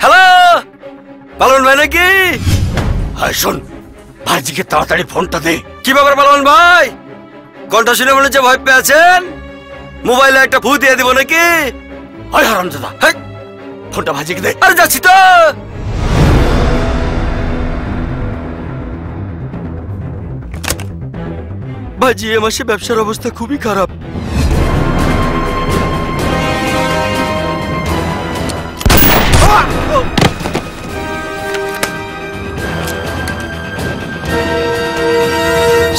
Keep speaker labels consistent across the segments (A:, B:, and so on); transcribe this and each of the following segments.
A: Hello পালন ভাই নাকি? হ্যাঁ শোন, ভাইজিকে তাড়াতাড়ি ফোনটা দে। কি ব্যাপার পালন ভাই, কণ্ঠ শুনে মনে হচ্ছে ভয় পেয়ে আছেন। মোবাইলে একটা ফু দিয়ে দিব নাকি? হয় হারামজাদা, ফোনটা ভাইজিকে দে। আরে যাচ্ছি তো। ভাইজি এ মাসে ব্যবসার অবস্থা খুবই খারাপ।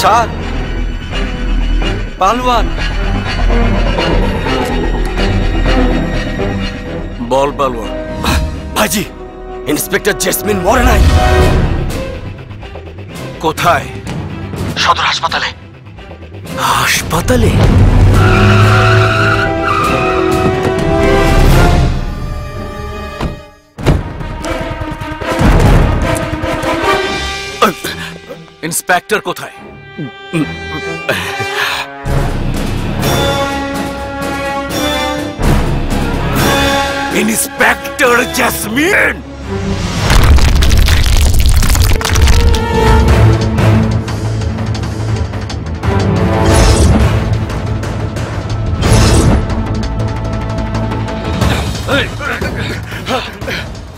A: স্যার পালওয়ান বল। পালওয়ান ভাইজি, ইন্সপেক্টর জেসমিন মরে নাই। কোথায়? সদর হাসপাতালে। হাসপাতালে?
B: ইন্সপেক্টর কোথায়?
A: ইন্সপেক্টর জেসমিন?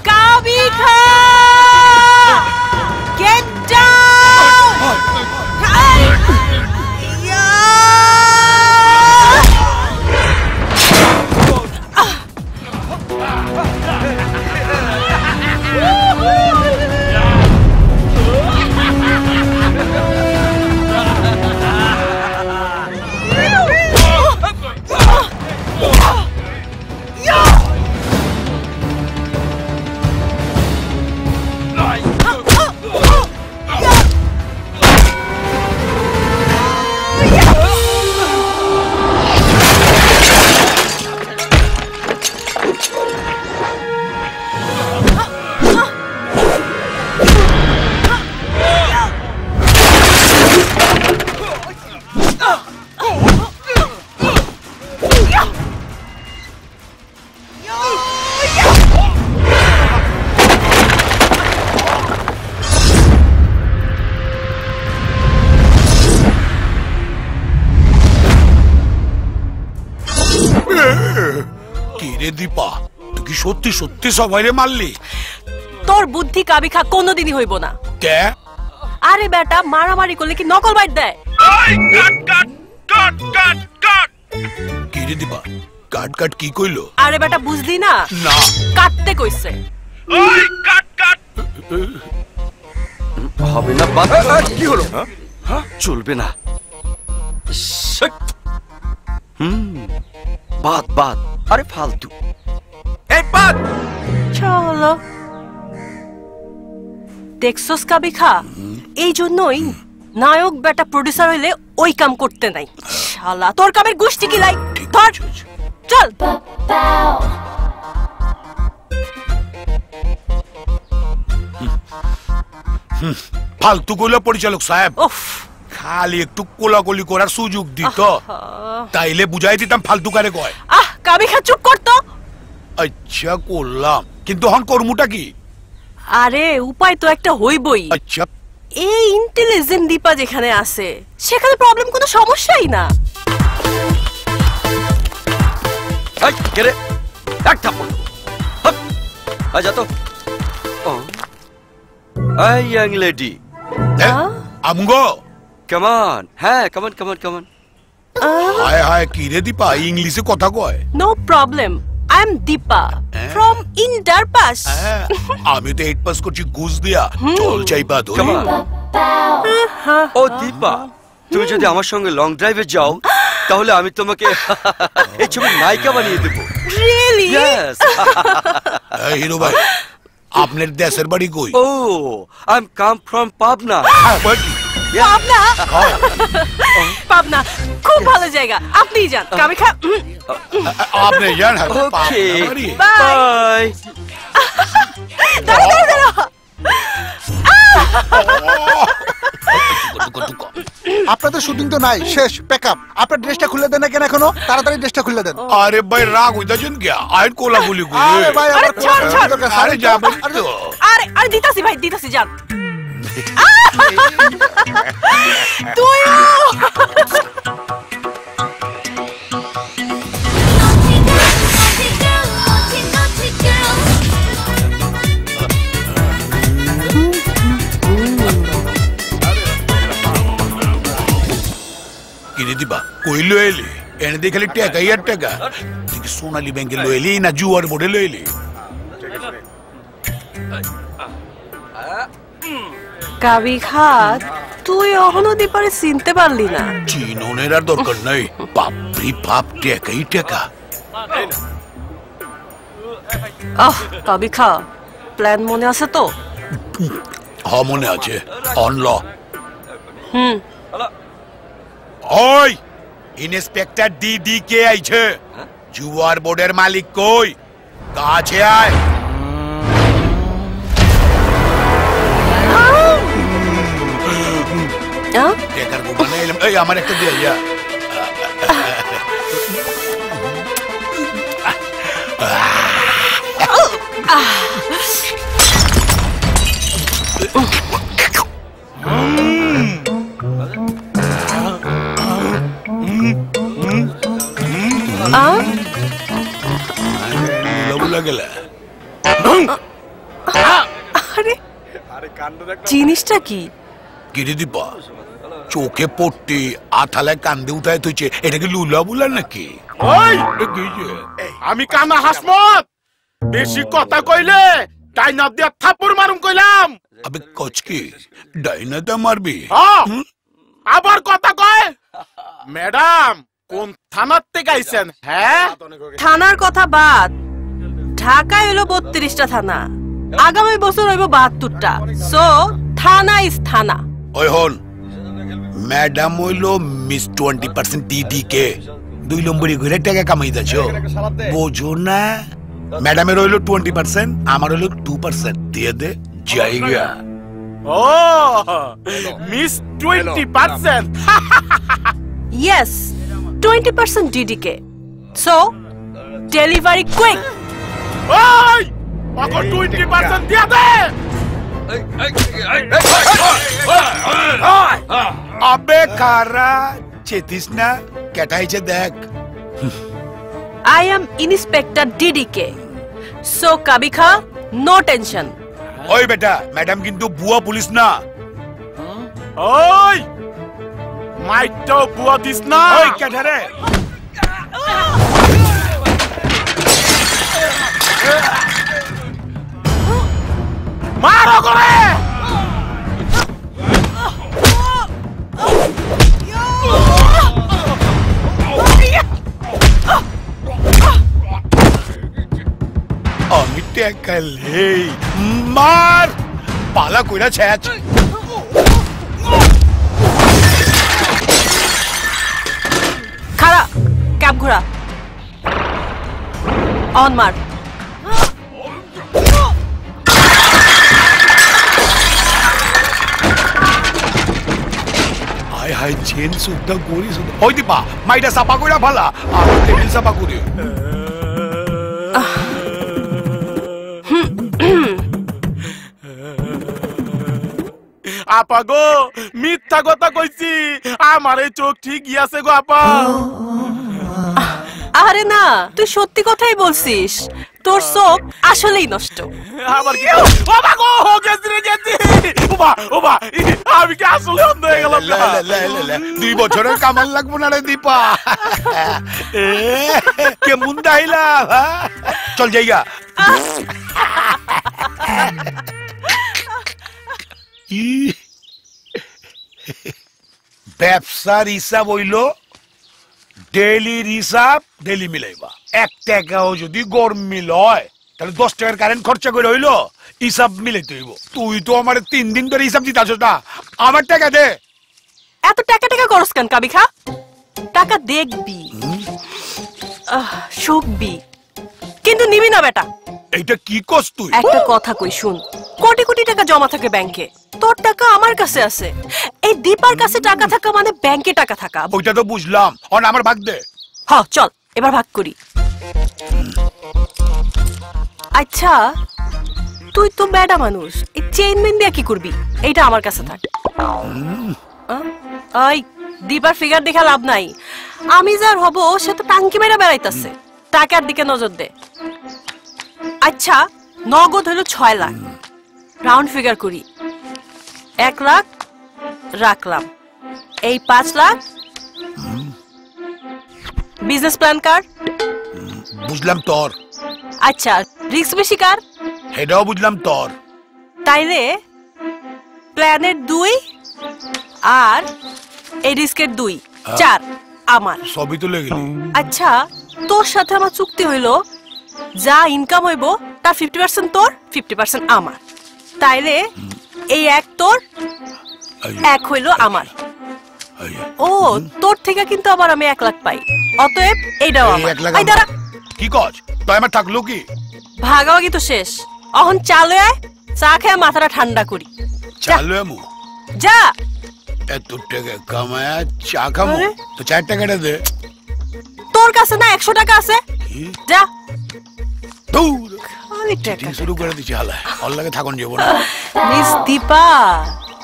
C: কাবিখা গেট ডাউন।
D: দীপা, তুই কি সত্যি সত্যি সবাইরে মারলি?
C: তোর বুদ্ধি কাবিখা কোনোদিনই হইব না।
D: কে?
C: আরে বেটা, মারামারি করলে কি নকল বাইট দেয়?
D: কি রে দীপা, কাট কাট কি কইলো?
C: আরে বেটা বুঝলি না?
D: না,
C: কাটতে কইছে।
A: হবে না। কি হলো? চলবে না। বাদ বাদ, আরে ফালতু। এই বাদ।
C: চলো। দেখছস কাবিখা, এই জন্যই নায়ক বেটা প্রডিউসার হইলে ওই কাম করতে নাই। শালা তোর কামের গোষ্ঠী কি লাই? ধর চল।
D: ফালতু কইলো পরিচালক সাহেব।
C: উফ,
D: খালি একটু কোলাকুলি করার সুযোগ দিত, তাইলে বুঝাই দিতাম ফালতু কারে কয়।
C: কাবিখা চুপ কর তো।
D: আচ্ছা করলাম, কিন্তু হন কর্মটা কি?
C: আরে উপায় তো একটা হইবই।
D: আচ্ছা,
C: এই ইন্টেলিজেন্ট দীপা যেখানে আছে সেখানে প্রবলেম কোনো সমস্যাই না।
A: এই কে রে? এক থাপ্পড় দেবো। আয় যা তো। এই ইয়াং লেডি।
D: আমগো
A: কামান। হ্যাঁ কামান কামান কামান।
D: হায় হায়, কি রে দীপা, ইংলিশে কথা কয়?
C: No problem, I am Dipa from inter pass.
D: আমি তো 8 পাস করছি ঘুষ দিয়া। চল চাইবা ধরি।
A: কামান। ও দীপা, তুমি যদি আমার সঙ্গে লং ড্রাইভে যাও তাহলে আমি তোমাকে এই ছবির নায়িকা বানিয়ে দেব।
C: রিয়েলি?
A: ইয়েস।
D: হিরো ভাই, আপনার দেশের বাড়ি কই?
A: Oh, I am come from Pabna.
C: Pabna? Pabna খুব ভালো জায়গা, আপনিই যান। কাবিখা
D: আপনি যান।
A: Okay
C: bye. দাঁড়া দাঁড়া দাঁড়া।
E: আপনাদের শুটিং তো নাই, শেষ, প্যাকআপ। আপনার ড্রেসটা খুলে দেন না কেন এখনো? তাড়াতাড়ি ড্রেসটা খুলে দেন।
D: আরে ভাই রাগ হইতাছেন কি? আইন কোলাকুলি করে।
E: আরে ভাই
C: আরে
E: আমার
C: ছাড়, ছাড়।
D: আরে যাবেন তো।
C: আরে আরে দিতাছি ভাই, দিতাছি যান। তুইও
D: কিনে দিবা কই লইলি? এনে দিয়ে খালি টাকাই আর টাকা। তুই কি সোনালী ব্যাংকে লইলি না জুয়ার বোর্ডে লইলি?
C: কাবি খাত, তুই এখনো দীপারে চিনতে পারলি না?
D: চিননের আর দরকার নাই, বাপরি বাপ, টাকাই টাকা।
C: কাবি খা, প্ল্যান মনে আছে তো?
D: হ মনে আছে, অনল। ওই ইন্সপেক্টর ডিডি কে আইছে? জুয়ার বোর্ডের মালিক কই? কাছে আয়। টাকার গোবা নেই, এই আমার একটা দিয়ে যা।
C: জিনিসটা কি?
D: গিরি দিবা চোখে পড়তে আথালায় কান্দে উঠায় তুইছে, এটা কি লুলা বুলা নাকি?
F: ওই আমি কানা হাসমত, বেশি কথা কইলে ডাইনা দিয়া থাপ্পড় মারুম কইলাম।
D: আবে কচকি ডাইনাটা মারবি?
F: আবার কথা কয়? ম্যাডাম কোন থানার থেকে আইছেন? হ্যাঁ,
C: থানার কথা বাদ, ঢাকায় হলো 32টা থানা, আগামী বছর হইব 72টা। সো থানা ইজ থানা।
D: ওই হন, ম্যাডাম হইলো মিস 20% টিডিকে 2 নম্বরই ঘুরে টাকা কামাইতেছ, বোঝো না? ম্যাডামের হইলো 20%, আমার হইলো 2%। দিয়ে দে জায়গা।
F: Oh miss 20%।
C: Yes, 20% DDK. So delivery quick.
F: ওই ওকে 20% দিয়া দে।
D: আবে কারা চেতিস না, কেটাইছে দেখ।
C: I am Inspector DDK. So Kabikha, no tension.
D: ওই বেটা, ম্যাডাম কিন্তু বুয়া পুলিশ না।
F: ওই মাইটো বুয়া দিস না।
D: ওই কেটারে
F: মারো করে।
D: আমি টেকালে মার পালা কইরা ছ্যাচ।
C: খাড়া, ক্যাব ঘোরা, অন মার।
D: হাই হাই চেন সুদ্ধা গড়ি সুদ্ধা। ওই দিপা মাইটা সাপা কইরা ভালা, আর টেবিল সাপা করি।
F: আপা গো, মিথ্যা কথা কইছি, আমার এই চোখ ঠিকই আছে গো আপা।
C: আরে না, তুই সত্যি কথাই বলছিস, তোর চোখ আসলেই নষ্ট।
F: আবার কি? ওবা গো, গেছি রে গেছি। ওবা আমি কি আসলে অন্ধ হয়ে গেলাম?
D: 2 বছরের কামাল লাগবো না রে দীপা। কেমন দাইলা? চল যাইগা। ব্যবসার হিসাব হইল ডেইলির হিসাব ডেইলি মিলাইবা। 1 টাকাও যদি গরম মিল হয় তাহলে 10 টাকার কারেন্ট খরচা করে হইলো, হিসাব মিলাইতে হইব। তুই তো আমার 3 দিন ধরে হিসাব দিতে আসছ না, আমার টাকা দে।
C: এত টাকা টাকা করস কেন কাবিখা? টাকা দেখবি, শুকবি, কিন্তু নিবি না বেটা।
D: এইটা কি কস তুই?
C: একটা কথা কই শুন, কোটি কোটি টাকা জমা থাকে ব্যাংকে, তোর টাকা আমার কাছে আছে। এই দীপার কাছে টাকা থাকা মানে ব্যাংকে টাকা থাকা।
D: ওইটা তো বুঝলাম, অন আমার ভাগ দে।
C: হ্যাঁ চল এবার ভাগ করি। আচ্ছা তুই তো বেডা মানুষ, এই চেইন মেন দিয়ে কি করবি? এইটা আমার কাছে থাক। এই দীপার ফিগার দেখা লাভ নাই, আমি যার হব সে তো টাঙ্কি মেরা বেড়াইতেছে, টাকার দিকে নজর দে। আচ্ছা নগদ হলো 6 লাখ, রাউন্ড ফিগার করি, 1 লাখ রাখলাম, এই 5 লাখ বিজনেস প্ল্যান কার?
D: বুঝলাম তোর।
C: আচ্ছা রিস্ক বেশি কার?
D: এটাও বুঝলাম তোর।
C: তাইলে প্ল্যানের 2 আর এই রিস্কের 2, 4 আমার।
D: সবই তো লেগে
C: আচ্ছা তোর সাথে আমার চুক্তি হইলো যা ইনকাম হইব তার 50% তোর, 50% আমার। তাইলে এই 1 তোর, 1 হইলো আমার। ও তোর থেকে কিন্তু আবার আমি 1 লাখ পাই, অতএব এইটাও আমার। আই দাঁড়া,
D: কি কস? তাই আমার থাকলো কি?
C: ভাগাভাগি তো শেষ, এখন চালু আয়, চা খেয়ে মাথাটা ঠান্ডা করি।
D: চালু আমু
C: যা।
D: এত টাকা কামায়া চা খামু তো 4 টাকাটা দে।
C: তোর কাছে না 100 টাকা আছে, যা।
D: দূর
C: খালি টাকা
D: শুরু করে দিছি হালা, ওর লাগে থাকুন যাব না।
C: মিস দীপা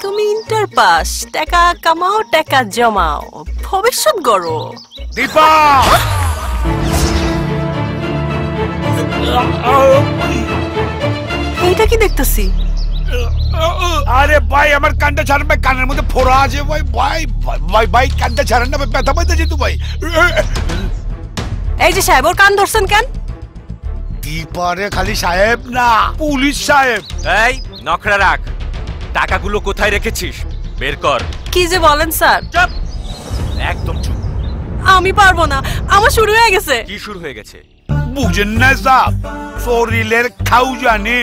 C: তুমি ইন্টার পাস, টাকা কামাও টাকা জমাও, ভবিষ্যৎ গড়ো।
D: দীপা
C: এইটা কি দেখতেছি?
D: আরে ভাই আমার কানটা ছাড়েন ভাই, কানের মধ্যে ফোড়া আছে ভাই। ভাই ভাই ভাই কানটা ছাড়েন না ভাই, ব্যথা পাইতেছি তো ভাই।
C: এই যে সাহেব, ওর কান ধরছেন কেন?
D: দীপারে খালি সাহেব না, পুলিশ সাহেব।
B: এই নখরা রাখ, টাকাগুলো কোথায় রেখেছিস বের কর।
C: কি যে বলেন স্যার?
B: চুপ, একদম চুপ।
C: আমি পারবো না, আমার শুরু হয়ে গেছে।
B: কি শুরু হয়ে গেছে?
D: বুঝেন না সাহেব, শরীরের খাও জানে।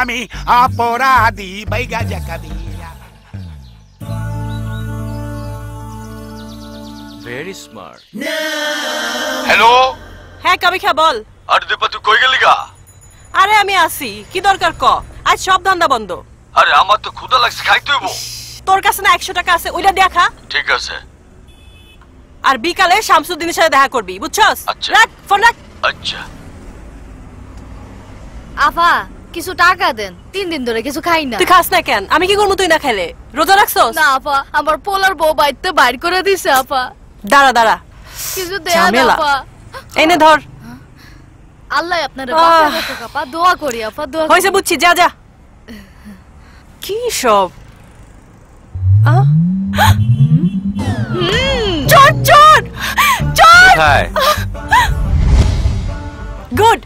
D: আমি অপরাধী ভাই গাজা কাদি।
B: Very smart.
A: হ্যালো।
C: হ্যাঁ কাবিখা বল।
A: আরে দীপা তুই কই গেলি গা?
C: আরে আমি আসি, কি দরকার ক? আজ সব ধান্দা বন্ধ।
A: আরে আমার তো ক্ষুধা লাগছে, খাইতে হইব।
C: তোর কাছে না 100 টাকা আছে, ওইটা দেখা।
A: ঠিক আছে।
C: আর বিকালে শামসুদ্দিনের সাথে দেখা করবি, বুঝছস?
A: আচ্ছা।
C: রাখ ফোন রাখ।
A: আচ্ছা।
G: আফা কিছু টাকা দেন, 3 দিন ধরে কিছু খাই না।
C: তুই খাস না কেন? আমি কি করবো তুই না খাইলে? রোজা রাখছস?
G: না আপা, আমার পোলার বউ বাইতে বাইর করে দিছে আপা।
C: দাঁড়া দাঁড়া,
G: কিছু দেন
C: ঝামেলা।
G: আপা।
C: এনে ধর।
G: আল্লাহ আপনারে বাঁচায় রাখুক আপা, দোয়া করি আপা, দোয়া করি।
C: হইছে বুঝছি, যা যা। কি সব? চোর চোর চোর!
B: কোথায়?
C: Good,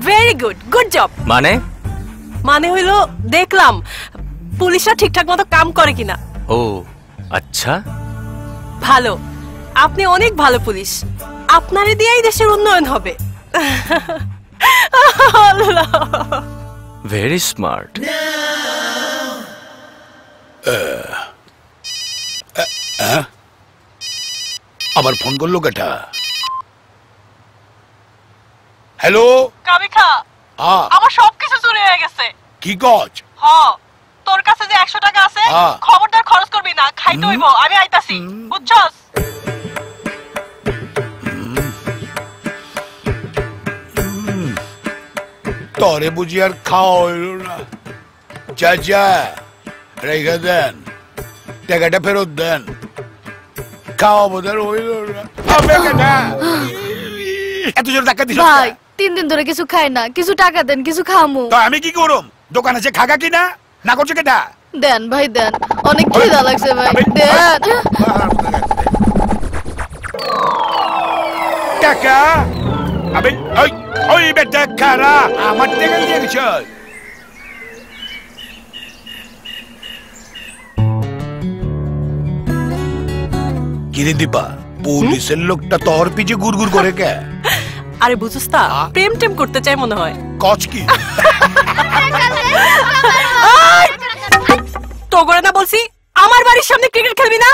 C: very good, good job. মানে হইলো দেখলাম পুলিশরা ঠিকঠাক মতো কাম করে কিনা।
B: ও আচ্ছা,
C: ভালো, আপনি অনেক ভালো পুলিশ, আপনারে দিয়েই দেশের উন্নয়ন হবে।
B: Very smart.
D: আবার ফোন করলো কেটা? হ্যালো
C: কাবিখা, আমার সবকিছু চুরি হয়ে গেছে।
D: কি কচ?
C: তোর কাছে যে 100 টাকা আছে,
D: হ্যাঁ।
C: খবরদার খরচ করবি না, খাইতে হইব। আমি আইতাছি, বুঝছস?
D: তরে বুঝি আর খাওয়া হইল না। চাচা রেখে দেন, টাকাটা ফেরত দেন। খাওয়া বোধহয় হইল না। এত জোর টাকা দিস
G: ভাই 3 দিন ধরে কিছু খাই না, কিছু টাকা দেন, কিছু খামু।
D: তো আমি কি করুম? দোকান আছে খাগা কিনা না করছে কেটা?
G: দেন ভাই দেন, অনেক খিদা লাগছে ভাই, দেন।
D: টাকা আবে ওই ওই বেটা খারা আমার টাকা দিয়ে গেছে। কিরে দীপা, পুলিশের লোকটা তোর পিছে গুড়গুড় করে কে?
C: আরে বুঝছস তা, প্রেম টেম করতে চাই মনে হয়।
D: কচ কি?
C: তো করে না বলছি, আমার বাড়ির সামনে ক্রিকেট খেলবি না।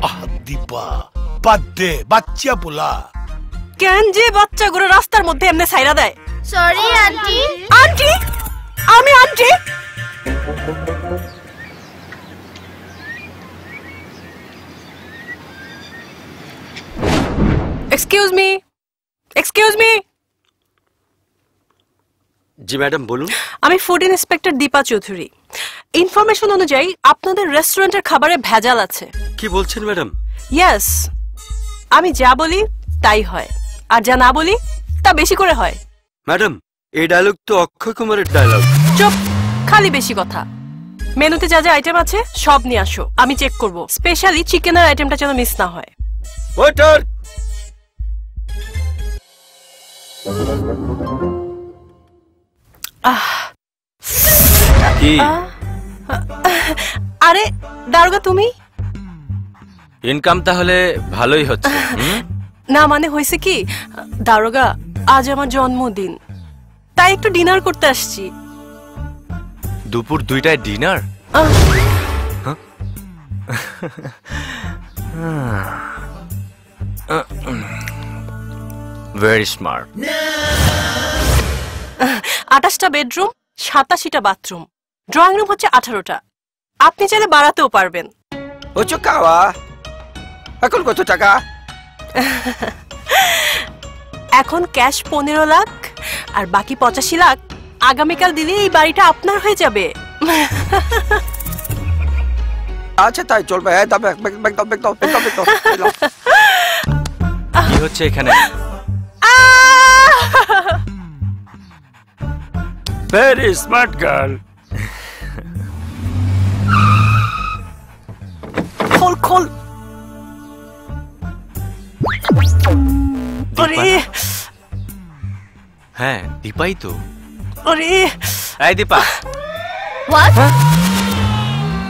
D: আহ দীপা বাদ দে, বাচ্চা পোলা।
C: কেন যে বাচ্চাগুলো রাস্তার মধ্যে এমনি ছাইরা দেয়?
G: Sorry aunty.
C: আন্টি? আমি aunty? Excuse me, excuse me.
A: জি ম্যাডাম বলুন।
C: আমি food inspector Dipa Chowdhury. Information অনুযায়ী আপনাদের রেস্টুরেন্টের খাবারে ভেজাল আছে।
A: কি বলছেন ম্যাডাম?
C: ইয়েস, আমি যা বলি তাই হয়, আর যা না বলি তা বেশি করে হয়।
A: ম্যাডাম এই ডায়লগ তো অক্ষয় কুমারের ডায়লগ।
C: চুপ, খালি বেশি কথা। মেনুতে যা যা আইটেম আছে সব নিয়ে আসো, আমি চেক করব। স্পেশালি চিকেনের আইটেমটা যেন মিস না হয়।
A: ওয়েটার!
B: কি
C: আরে দারোগা তুমি?
B: ইনকাম তাহলে ভালোই হচ্ছে।
C: না মানে হয়েছে কি দারোগা, আজ আমার জন্মদিন, তাই একটু ডিনার করতে আসছি।
B: দুপুর 2টায় ডিনার? Very smart.
C: 28টা বেডরুম, 87টা বাথরুম, ড্রয়িং রুম হচ্ছে 18টা। আপনি চাইলে বাড়াতেও পারবেন।
A: ও চকাওয়া, এখন কত টাকা?
C: এখন ক্যাশ 15 লাখ আর বাকি 85 লাখ আগামীকাল দিলে এই বাড়িটা আপনার হয়ে যাবে।
A: আচ্ছা তাই চলবে।
B: কি হচ্ছে এখানে?
A: Very smart girl.
C: খোল খোল। আরে
B: হ্যাঁ দীপাই তো।
C: আরে
B: এই দীপা,
G: হোয়াট?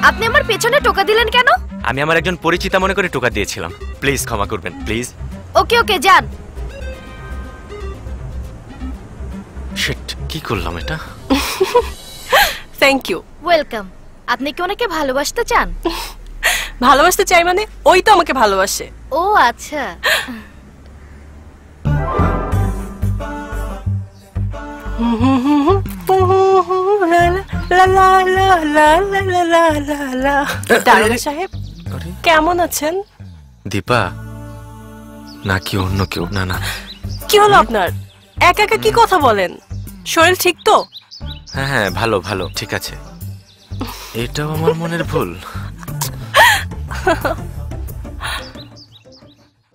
G: আপনি আমার পেছনে টোকা দিলেন কেন?
B: আমি আমার একজন পরিচিতা মনে করে টোকা দিয়েছিলাম, প্লিজ ক্ষমা করবেন প্লিজ।
G: ওকে ওকে যান।
B: শিট, কি করলাম এটা?
C: Thank you.
G: ওয়েলকাম। আপনি কি ওনাকে ভালোবাসতে চান?
C: ভালোবাসতে চাই মানে ওই তো আমাকে ভালোবাসে।
G: ও আচ্ছা।
C: দারোগা সাহেব কেমন আছেন?
B: দীপা নাকি অন্য কেউ? না না।
C: কি হলো আপনার? একা একা কি কথা বলেন? শরীর ঠিক তো?
B: হ্যাঁ হ্যাঁ ভালো ভালো ঠিক আছে। এটাও আমার মনের ভুল।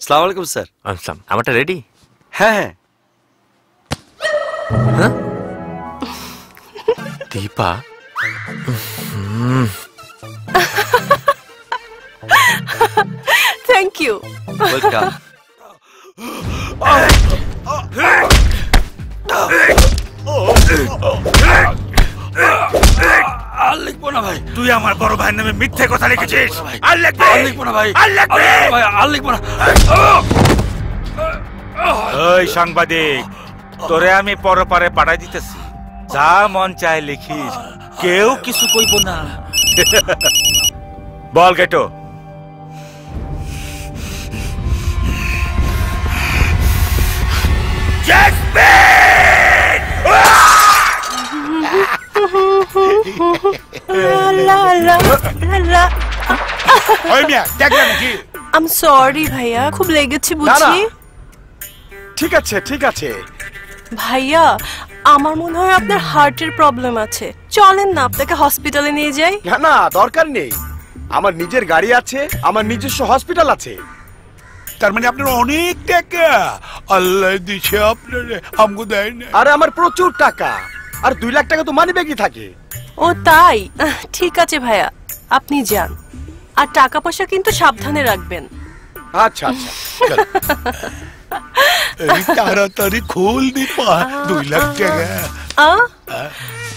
A: আসসালামু আলাইকুম স্যার।
B: আসলাম। আমারটা রেডি?
A: হ্যাঁ হ্যাঁ।
B: Dipa
C: thank you.
A: ওয়েলকাম। আর লিখবো না ভাই।
D: তুই আমার বড় ভাইয়ের নামে মিথ্যে কথা লিখেছিস। আর লিখবি?
A: আর লিখবো না ভাই।
D: আর লিখবি?
A: ভাই আর লিখবো না।
D: ওই সাংবাদিক, তোরে আমি পরপারে পাঠাই দিতেছি, যা মন চায় লিখিস, কেউ কিছু কইব না। বল গেটো।
C: আম সরি ভাইয়া, খুব লেগেছে বুঝি।
F: ঠিক আছে ঠিক আছে।
C: ভাইয়া আমার মনে হয় আপনার হার্টের প্রবলেম আছে, চলেন না আপনাকে হসপিটালে নিয়ে যাই।
F: না না দরকার নেই, আমার নিজের গাড়ি আছে, আমার নিজস্ব হসপিটাল আছে।
D: তার মানে আপনার অনেক টাকা আল্লাহ দিছে, আপনার আমগো দেয় না।
F: আরে আমার প্রচুর টাকা, আর 2 লাখ টাকা তো মানি ব্যাগই থাকে।
C: ও তাই? ঠিক আছে ভাইয়া, আপনি যান, আর টাকা পয়সা কিন্তু সাবধানে রাখবেন।
F: আচ্ছা আচ্ছা।
D: এই তাড়াতাড়ি খোল দীপা, 2 লাখ টাকা।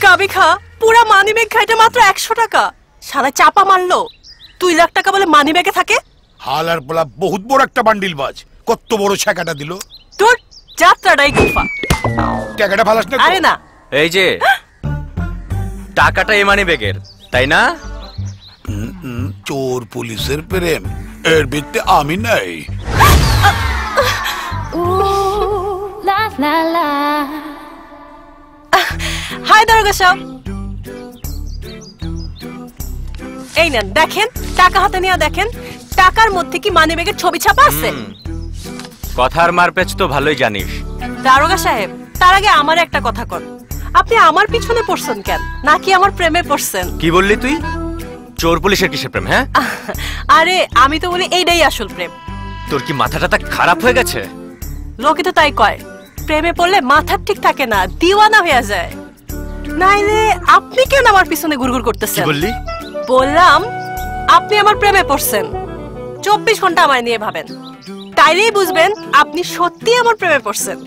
C: কাবি খা, পুরা মানি ব্যাগ খাইতে মাত্র 100 টাকা। সারা চাপা মারলো, 2 লাখ টাকা বলে মানি ব্যাগে থাকে।
D: হালার বলা বহুত বড় একটা বান্ডিল বাজ, কত বড় ছাকাটা দিল।
C: তোর যাত্রাটাই গুফা।
D: টাকাটা ফালাস না?
C: আরে না,
B: এই যে টাকাটা এমানি ব্যাগের, তাই না?
D: চোর পুলিশের প্রেম, এর ভিত্তি আমি নাই।
C: হাই দারোগা সাহেব, এই নেন দেখেন, টাকা হাতে নিয়ে দেখেন টাকার মধ্যে কি মানিব্যাগের ছবি ছাপা আছে।
B: কথার মারপ্যাচ তো ভালোই জানিস।
C: দারোগা সাহেব, তার আগে আমার একটা কথা কর, আপনি আমার পিছনে পড়ছেন কেন, নাকি আমার প্রেমে পড়ছেন?
B: কি বললি তুই? চোর পুলিশের কিসের প্রেম? হ্যাঁ,
C: আরে আমি তো বলি এইটাই আসল প্রেম।
B: তোর কি মাথাটা খারাপ হয়ে গেছে?
C: লোকে তো তাই কয়, প্রেমে পড়লে মাথা ঠিক থাকে না, দিওয়ানা হয়ে যায়। নাইলে আপনি কেন আমার পিছনে ঘুরঘুর করতেছেন?
B: কি বললি?
C: বললাম আপনি আমার প্রেমে পড়ছেন। 24 ঘন্টা আমায় নিয়ে ভাবেন, তাইলেই বুঝবেন আপনি সত্যি আমার প্রেমে পড়ছেন।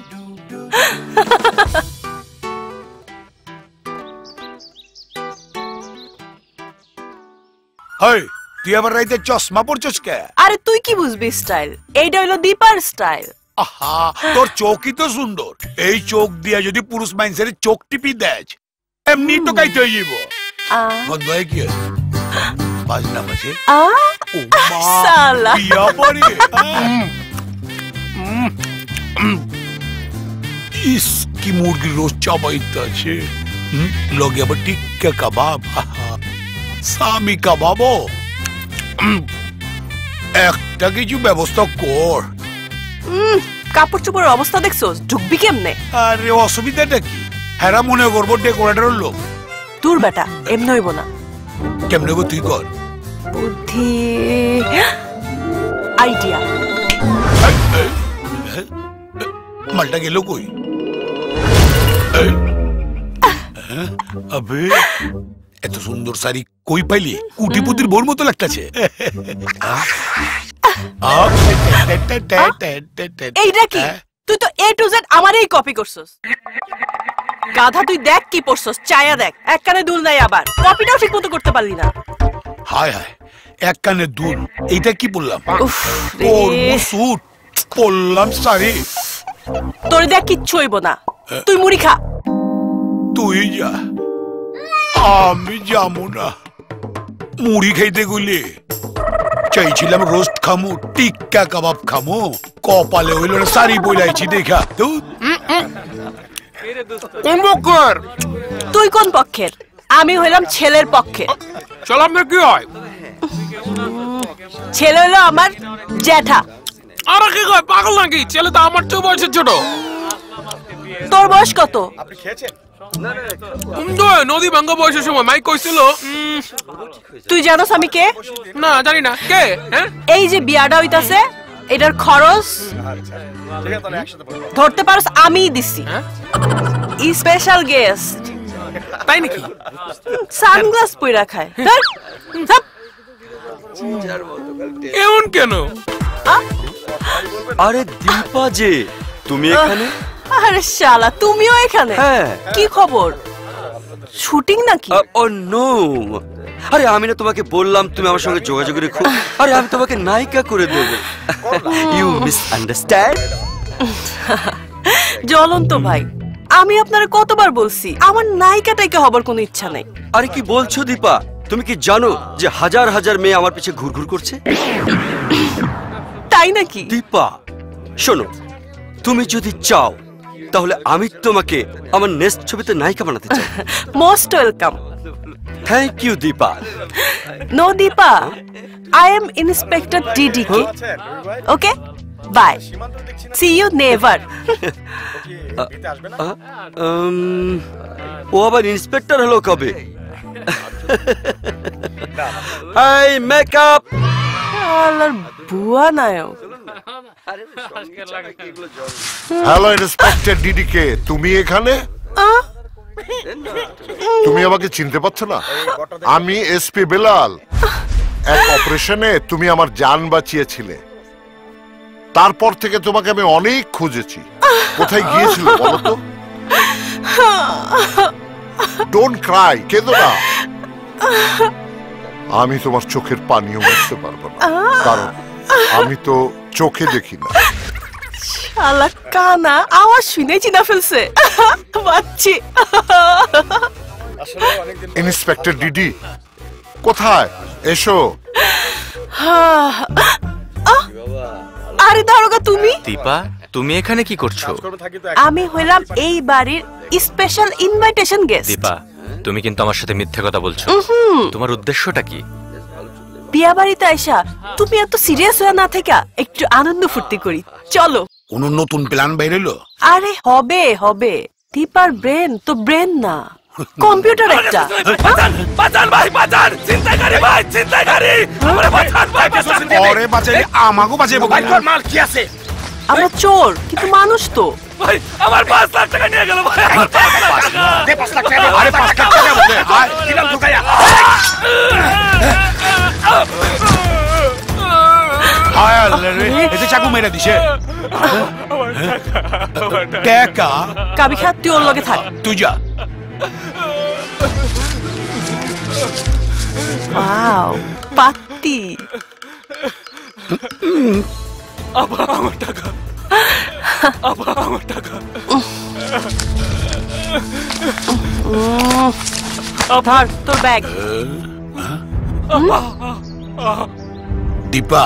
D: হেই, তুই আবার রাইতে চশমা পরছস কে?
C: আরে তুই কি বুঝবি স্টাইল? এইটা হইলো দীপার স্টাইল।
D: আহা, তোর চোখই তো সুন্দর। এই চোখ দিয়া যদি পুরুষ মানুষের চোখ টিপি দেয়, এমনি তো কাইতে হয়ে যাব। বন্ধ হয়ে কি বাজনা মাসে ও মা
C: সালা
D: বিয়া পড়ি। ইস কি মুরগির রোজ চাবাইতে আছে, লগে আবার টিক্কা কাবাব, সামি কাবাবও। একটা কিছু ব্যবস্থা কর।
C: কাপড় চোপড়ের অবস্থা দেখছো, ঢুকবি কেমনে?
D: আরে অসুবিধাটা কি? হেরা মনে করবো ডেকোরেটরের লোক।
C: দূর বেটা, এমনি হইব না।
D: কেমনে গো তুই কর।
C: বুদ্ধি, আইডিয়া।
D: মালটা গেল কই? আবে এত সুন্দর শাড়ি কই পাইলি? কুটিপুতির বোর মতো লাগতেছে।
C: এইটা কি? তুই তো A to Z আমারই কপি করছস। গাধা, তুই দেখ কি পড়ছস, চায়া দেখ। এক কানে দুল নাই, আবার কপিটাও ঠিক মতো করতে পারলি না।
D: হায় হায়, এক কানে দুল, এইটা কি বললাম?
C: রে।
D: স্যুট পরলাম শাড়ি।
C: তোর দেখ কিচ্ছু হইব না, তুই মুড়ি খা।
D: তুই যা, আমি যাবো না। মুড়ি খাইতে গেলে চাইছিলাম রোস্ট খামু, টিক্কা কাবাব খামু, কপালে হইল না শাড়ি বইলাইছি দেখা।
F: কোন পক্ষের?
C: তুই কোন পক্ষের? আমি হইলাম ছেলের পক্ষের।
F: চল আপনার কি হয়?
C: ছেলে হইলো আমার জ্যাঠা।
F: আর কি কয়, পাগল নাকি? ছেলে তো আমার চেয়ে বয়সের ছোট।
C: তোর বয়স কত?
F: নদী ভাঙ্গা বয়সের সময় মাইক কইছিল।
C: তুই জানোস আমি কে?
F: না জানি না। কে?
C: এই যে বিয়াটা হইতাছে, এটার খরচ ধরতে পারস আমিই দিছি। Special guest.
F: তাই নাকি?
C: সানগ্লাস পইরা খায়।
F: এমন কেন?
A: আরে দীপা যে, তুমি এখানে?
C: আরে শালা, তুমিও এখানে?
A: হ্যাঁ।
C: কি খবর, শুটিং নাকি?
A: ও নো, আরে আমি না তোমাকে বললাম তুমি আমার সঙ্গে যোগাযোগ রেখো। আরে আমি তোমাকে নায়িকা করে দেব। You misunderstand.
C: জ্বলন্ত ভাই, আমি আপনারে কতবার বলছি আমার নায়িকা টাইকা হবার কোনো ইচ্ছা নাই।
A: আরে কি বলছো দীপা? তুমি কি জানো যে হাজার হাজার মেয়ে আমার পিছে ঘুরঘুর করছে?
C: তাই নাকি?
A: দীপা শোনো, তুমি যদি চাও তাহলে আমি তোমাকে আমার নেক্সট ছবিতে নায়িকা বানাতে চাই।
C: Most welcome.
A: Thank you Dipa.
C: No Dipa, I am inspector DDK. Okay, bye, see you never.
A: ও আবার ইন্সপেক্টর হলো কবে? High makeup.
C: আল্লাহর বুয়া নায়ক।
H: হ্যালো ইন্সপেক্টর ডিডিকে, তুমি এখানে? তুমি আমাকে চিনতে পারছো না? আমি এসপি বেলাল। এক অপারেশনে তুমি আমার জান বাঁচিয়েছিলে, তারপর থেকে তোমাকে আমি অনেক খুঁজেছি। কোথায় গিয়েছিলে বলো তো? ডোন্ট ক্রাই, কেঁদো না। আমি তোমার চোখের পানিও মুছতে পারবো না, কারণ আমি তো চোখে দেখি না।
C: শালা কানা, আওয়াজ শুনে চিনা ফেলছে। বাচ্চি।
H: ইন্সপেক্টর ডিডি কোথায়? এসো।
C: আরে দারোগা তুমি?
B: দীপা, তুমি এখানে কি করছো?
C: আমি হইলাম এই বাড়ির স্পেশাল ইনভাইটেশন গেস্ট।
B: দীপা, তুমি কিন্তু আমার সাথে মিথ্যে কথা বলছো। তোমার উদ্দেশ্যটা কি?
C: বিয়া বাড়িতে আইসা তুমি এত সিরিয়াস হয়ে না থেকে একটু আনন্দ ফুর্তি করি, চলো।
D: কোন নতুন প্ল্যান বেরোলো?
C: আরে হবে হবে, দীপার ব্রেন তো ব্রেন না, কম্পিউটার একটা।
A: বাঁচান ভাই, বাঁচান! চিন্তাকারী ভাই, চিন্তাকারী! আমারে বাঁচান ভাই, বাঁচান!
D: ওরে বাঁচাইলে আমাকেও বাঁচাইবো।
F: ভাই তোর মাল কি আছে?
C: আমরা চোর কিন্তু মানুষ তো।
A: ভাই আমার 5 লাখ টাকা নিয়ে গেল ভাই, আমার 5 লাখ টাকা!
F: দে 5 লাখ টাকা।
D: আরে 5 লাখ টাকা বলে আয়
F: কিরাম ঢুকাইয়া।
D: আয় আল্লাহ রে, এতে চাকু মেরে দিছে। টাকা
C: কাবি খা, তুই ওর লগে থাক।
D: তুই যা।
C: ওয়াও, পাত্তি।
A: আমার টাকা, আমার টাকা!
C: ধর তোর ব্যাগ।
D: দীপা,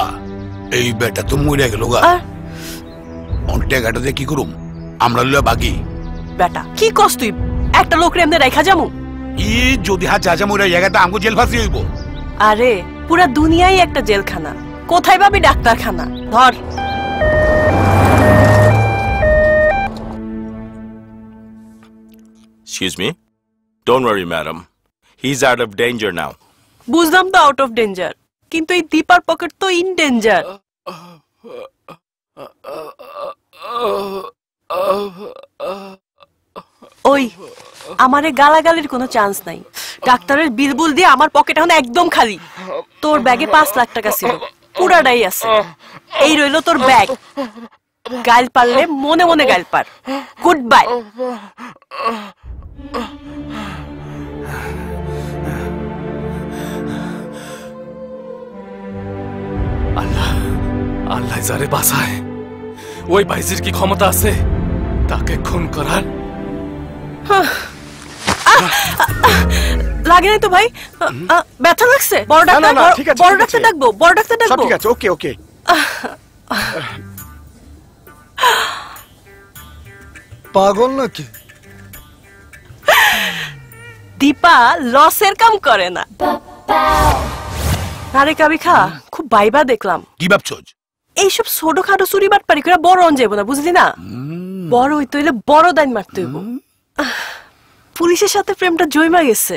D: এই বেটা তো মরে গেল গা। টাকাটা দিয়ে কি করুম? আমরা লইয়া বাকি।
C: বেটা কি কস তুই? একটা লোক রে এমনি রাইখা যামু?
D: ই যদি যা মরে জায়গাটা আমগো জেল ফাঁসি হইব।
C: আরে পুরা দুনিয়াই একটা জেলখানা, কোথায় পাবি ডাক্তারখানা? ধর।
I: Excuse me? Don't worry, madam. He's out of danger now.
C: বুঝলাম তো আউট অফ ডেঞ্জার, কিন্তু এই দীপার পকেট তো ইন ডেঞ্জার। ওই আমারে গালাগালির কোনো চান্স নাই। ডাক্তারের বিলবুল দিয়ে আমার পকেট এখন একদম খালি। তোর ব্যাগে 5 লাখ টাকা ছিল, পুরাটাই আছে। এই রইল তোর ব্যাগ। গাইল পারলে মনে মনে গাইল পার। Good bye.
A: আল্লাহ, আল্লাহ যারে বাঁচায়। ওই ভাইজির কি ক্ষমতা আছে তাকে খুন করার?
C: লাগে নাই তো ভাই? ব্যথা লাগছে? বড় ডাক্তার, বড় ডাক্তার ডাকবো? বড় ডাক্তার ডাকবো?
F: ঠিক আছে, ওকে ওকে।
E: পাগল নাকি?
C: দীপা লসের কাম করে না। আরে কাবি খা, খুব বাইবা দেখলাম।
D: কি ভাবছস?
C: এইসব ছোটখাটো চুরি বাটপারি করে বড় অন যাইব না, বুঝলি না? বড় হইতে হইলে বড় দাইন মারতে হইব। পুলিশের সাথে প্রেমটা জমা গেছে।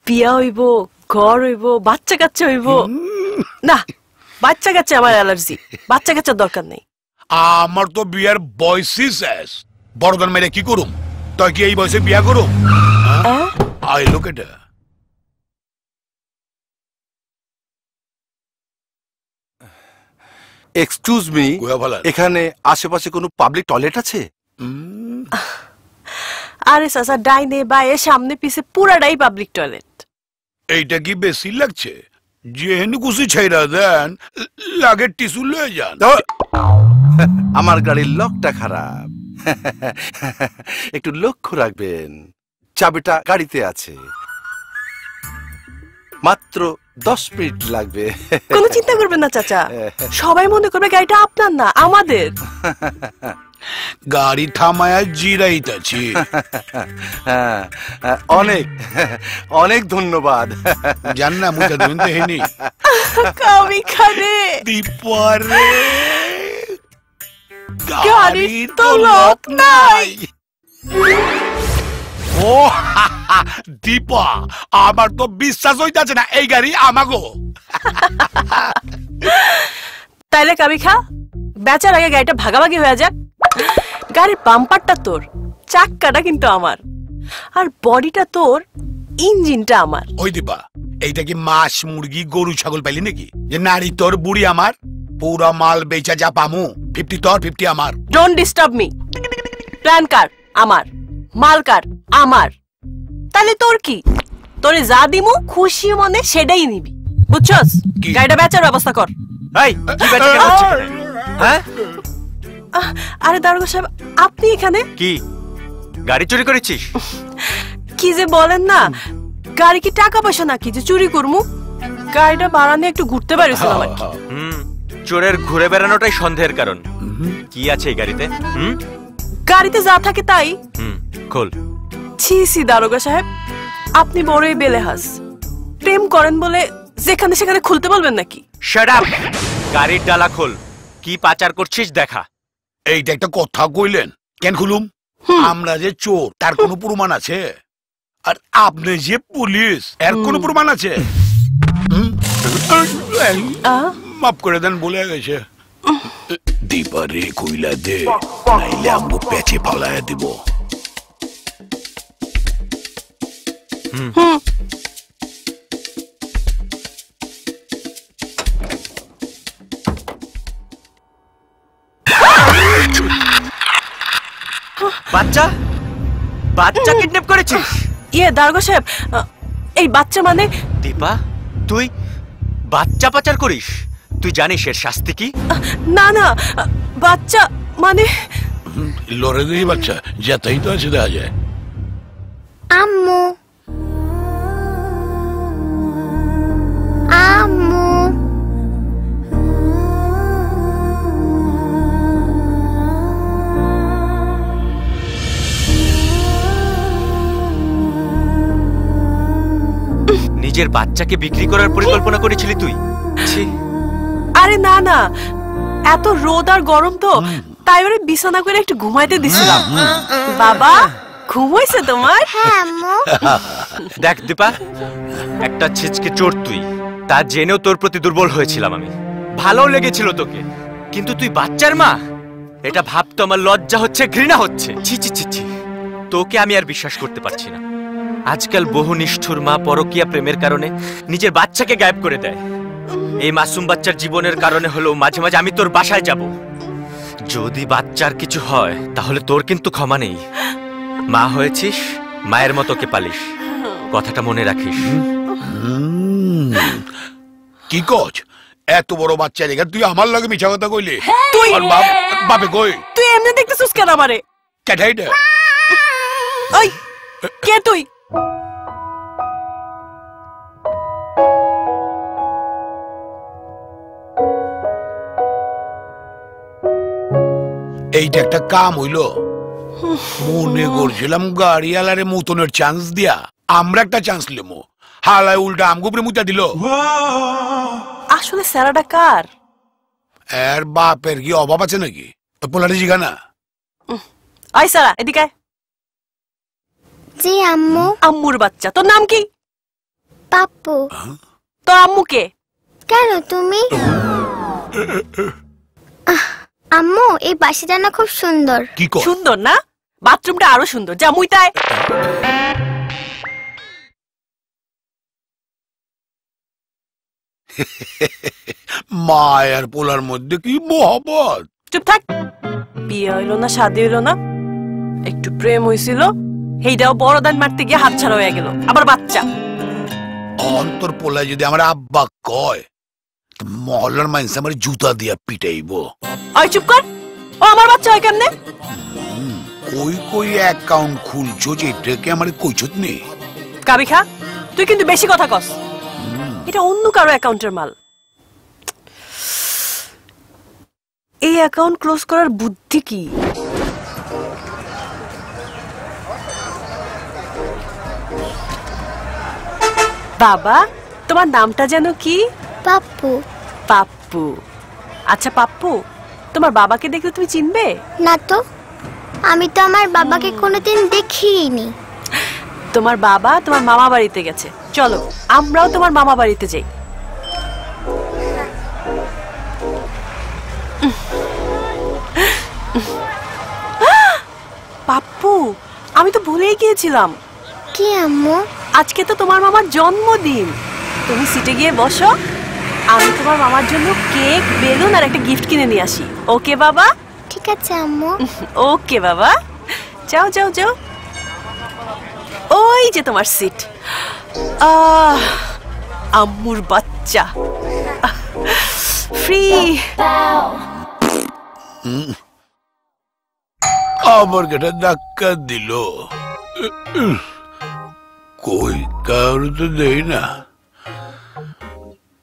C: বিয়া হইব, ঘর হইব, বাচ্চা কাচ্চা হইব। না, বাচ্চা কাচ্চা আমার অ্যালার্জি, বাচ্চা কাচ্চার দরকার নেই।
D: আমার তো বিয়ার বয়সই শেষ। বড়দান মেরে কি করুম? তুই কি এই বয়সে বিয়া করুম? I look at
J: excuse me, এখানে আশেপাশে কোনো পাবলিক টয়লেট আছে?
C: আরে চাচা, ডাইনে বায়ে সামনে পিছে পুরাটাই পাবলিক টয়লেট।
D: এইটা কি বেশি লাগছে? যেহেতু কুসি ছাইরা দেন, লাগে টিস্যু লয়ে যান।
J: আমার গাড়ির লকটা খারাপ, একটু লক্ষ্য রাখবেন। চাবিটা গাড়িতে আছে, মাত্র 10 মিনিট লাগবে।
C: কোনো চিন্তা করবেন না চাচা, সবাই মনে করবে গাড়িটা আপনার না আমাদের।
D: গাড়ি থামায়া জিরাইতাছি।
J: অনেক অনেক ধন্যবাদ।
D: জান না মুখে ধুন তো হেনি
C: কাবি খানে
D: দীপারে
C: গাড়ির তো লোক নাই।
D: ও দীপা, আমার তো বিশ্বাস হইতাছে না এই গাড়ি আমাগো।
C: তাইলে কাবি খা, বেচার আগে গাড়িটা ভাগাভাগি হয়ে যাক। গাড়ির বাম্পারটা তোর, চাক্কাটা কিন্তু আমার, আর বডিটা তোর, ইঞ্জিনটা আমার।
D: ওই দীপা, এইটা কি মাছ মুরগি গরু ছাগল পাইলি নাকি যে নারী তোর বুড়ি আমার? পুরা মাল বেচা যা পামু 50 তোর 50 আমার।
C: Don't disturb me. প্ল্যান কার আমার, মাল কার আমার। তাহলে তোর কি? তোরে যা দিমু খুশি মনে সেটাই নিবি, বুঝছস? গাড়িটা বেচার ব্যবস্থা কর।
B: এই কি বেচা কেন হচ্ছে? হ্যাঁ?
C: আরে দারোগা সাহেব, আপনি এখানে?
B: কি গাড়ি চুরি করেছিস?
C: কি যে বলেন না, গাড়ি কি টাকা পয়সা নাকি যে চুরি করমু? গাড়িটা ভাড়া নিয়ে একটু ঘুরতে পারিছিলাম আর কি।
B: চোরের ঘুরে বেড়ানোটাই সন্দেহের কারণ। কি আছে এই গাড়িতে?
C: গাড়িতে যা থাকে তাই।
B: খোল।
C: ছি ছি দারোগা সাহেব, আপনি বড়ই বেলেহাস। প্রেম করেন বলে যেখানে সেখানে খুলতে বলবেন নাকি?
B: Shut up! গাড়ির ডালা খোল। কি পাচার করছিস দেখা।
D: এইটা একটা কথা কইলেন, কেন খুলুম? আমরা যে চোর তার কোনো প্রমাণ আছে? আর আপনি যে পুলিশ এর কোনো প্রমাণ আছে? মাফ করে দেন, বলে গেছে। দিবারে কইলা দে, নাইলে আমগো পেছে ফালায়া দিব।
B: বাচ্চা বাচ্চা কিডন্যাপ করেছিস?
C: দারোগা সাহেব, এই বাচ্চা মানে?
B: দীপা, তুই বাচ্চা পাচার করিস? তুই জানিস এর শাস্তি কি?
C: না না, বাচ্চা মানে
D: লড়ে গেছি বাচ্চা, যেতেই তো আছে দেখা যায়।
K: আম্মু আম্মু
B: নিজের বাচ্চাকে বিক্রি করার পরিকল্পনা করেছিলি তুই?
C: আরে না না, এত রোদ আর গরম তো, তাই ওরে বিছানা করে একটু ঘুমাইতে দিছিলাম। বাবা ঘুমাইছে তোমার?
B: দেখ দীপা, একটা ছিচকে চোর তুই, তা জেনেও তোর প্রতি দুর্বল হয়েছিলাম আমি। ভালো লেগেছিল তোকে, কিন্তু তুই বাচ্চার মা, এটা ভাবতো আমার লজ্জা হচ্ছে, ঘৃণা হচ্ছে। ছি ছি ছি ছি, তোকে আমি আর বিশ্বাস করতে পারছি না। আজকাল বহু নিষ্ঠুর মা পরকীয়া প্রেমের কারণে নিজের বাচ্চাকে গায়েব করে দেয়। এই মাসুম বাচ্চার জীবনের কারণে হলেও মাঝে মাঝে আমি তোর বাসায় যাব। যদি বাচ্চার কিছু হয় তাহলে তোর কিন্তু ক্ষমা নেই। মা হয়েছিস, মায়ের মতো কে পালিস, কথাটা মনে রাখিস।
D: কি কচ? এত বড় বাচ্চা রেখে তুই আমার লগে মিছা কথা কইলি?
C: তুই
D: বাপে কই?
C: তুই এমনি দেখতেছিস কেন আমারে?
D: কেটাইটা?
C: ওই কে তুই?
D: এইটা একটা কাম হইল? মনে করছিলাম গাড়িওয়ালারে মুতনের চান্স দিয়া আমরা একটা চান্স লিমু, হালায় উল্টা আমগুপরে মুতা দিল।
C: আসলে স্যারাটা কার?
D: এর বাপের কি অভাব আছে নাকি? পোলারে জিগা না।
C: আই সারা, এদিকে।
K: জি আম্মু।
C: আম্মুর বাচ্চা, তোর নাম কি?
K: পাপ্পু।
C: তোর আম্মু কে?
K: কেন তুমি? আম্মু, এই বাসাটা না খুব সুন্দর।
D: কি কর?
C: সুন্দর না? বাথরুমটা আরো সুন্দর। যা মুইতায়।
D: মায়ের পোলার মধ্যে কি মোহব্বত।
C: চুপ থাক। বিয়ে হইলো না, শাদী হইলো না, একটু প্রেম হইছিল, এইটাও বড় দান মারতে গিয়ে হাত ছাড়া হয়ে গেল, আবার বাচ্চা।
D: অন্তর পোলায় যদি আমার আব্বা কয়, মহল্লার মানুষ আমার জুতা দিয়া পিটাইব।
C: আই চুপ কর। ও আমার বাচ্চা হয় কেমনে?
D: কই কই অ্যাকাউন্ট খুলছো, যেটাকে আমার কইছত নেই।
C: কাবি খা, তুই কিন্তু বেশি কথা কস। এটা অন্য কারো অ্যাকাউন্টের মাল। এই অ্যাকাউন্ট ক্লোজ করার বুদ্ধি কি? বাবা, তোমার নামটা যেন কি?
K: পাপ্পু।
C: পাপ্পু। আচ্ছা পাপ্পু, তোমার বাবাকে দেখলে তুমি চিনবে?
K: না তো, আমি তো আমার বাবাকে কোনোদিন দেখিনি।
C: তোমার বাবা তোমার মামা বাড়িতে গেছে, চলো আমরাও তোমার মামা বাড়িতে যাই। পাপ্পু, আমি তো ভুলেই গিয়েছিলাম।
K: কি আম্মু?
C: আজকে তো তোমার মামার জন্মদিন। তুমি সিটে গিয়ে বসো, আমি তোমার মামার জন্য কেক, বেলুন আর একটা গিফট কিনে নিয়ে আসি। ওকে বাবা?
K: ঠিক আছে আম্মু।
C: ওকে বাবা, যাও যাও যাও। ওই যে তোমার সিট। আম্মুর বাচ্চা ফ্রি।
D: আমার গেটা ধাক্কা দিল। কই কারো তো দেই না,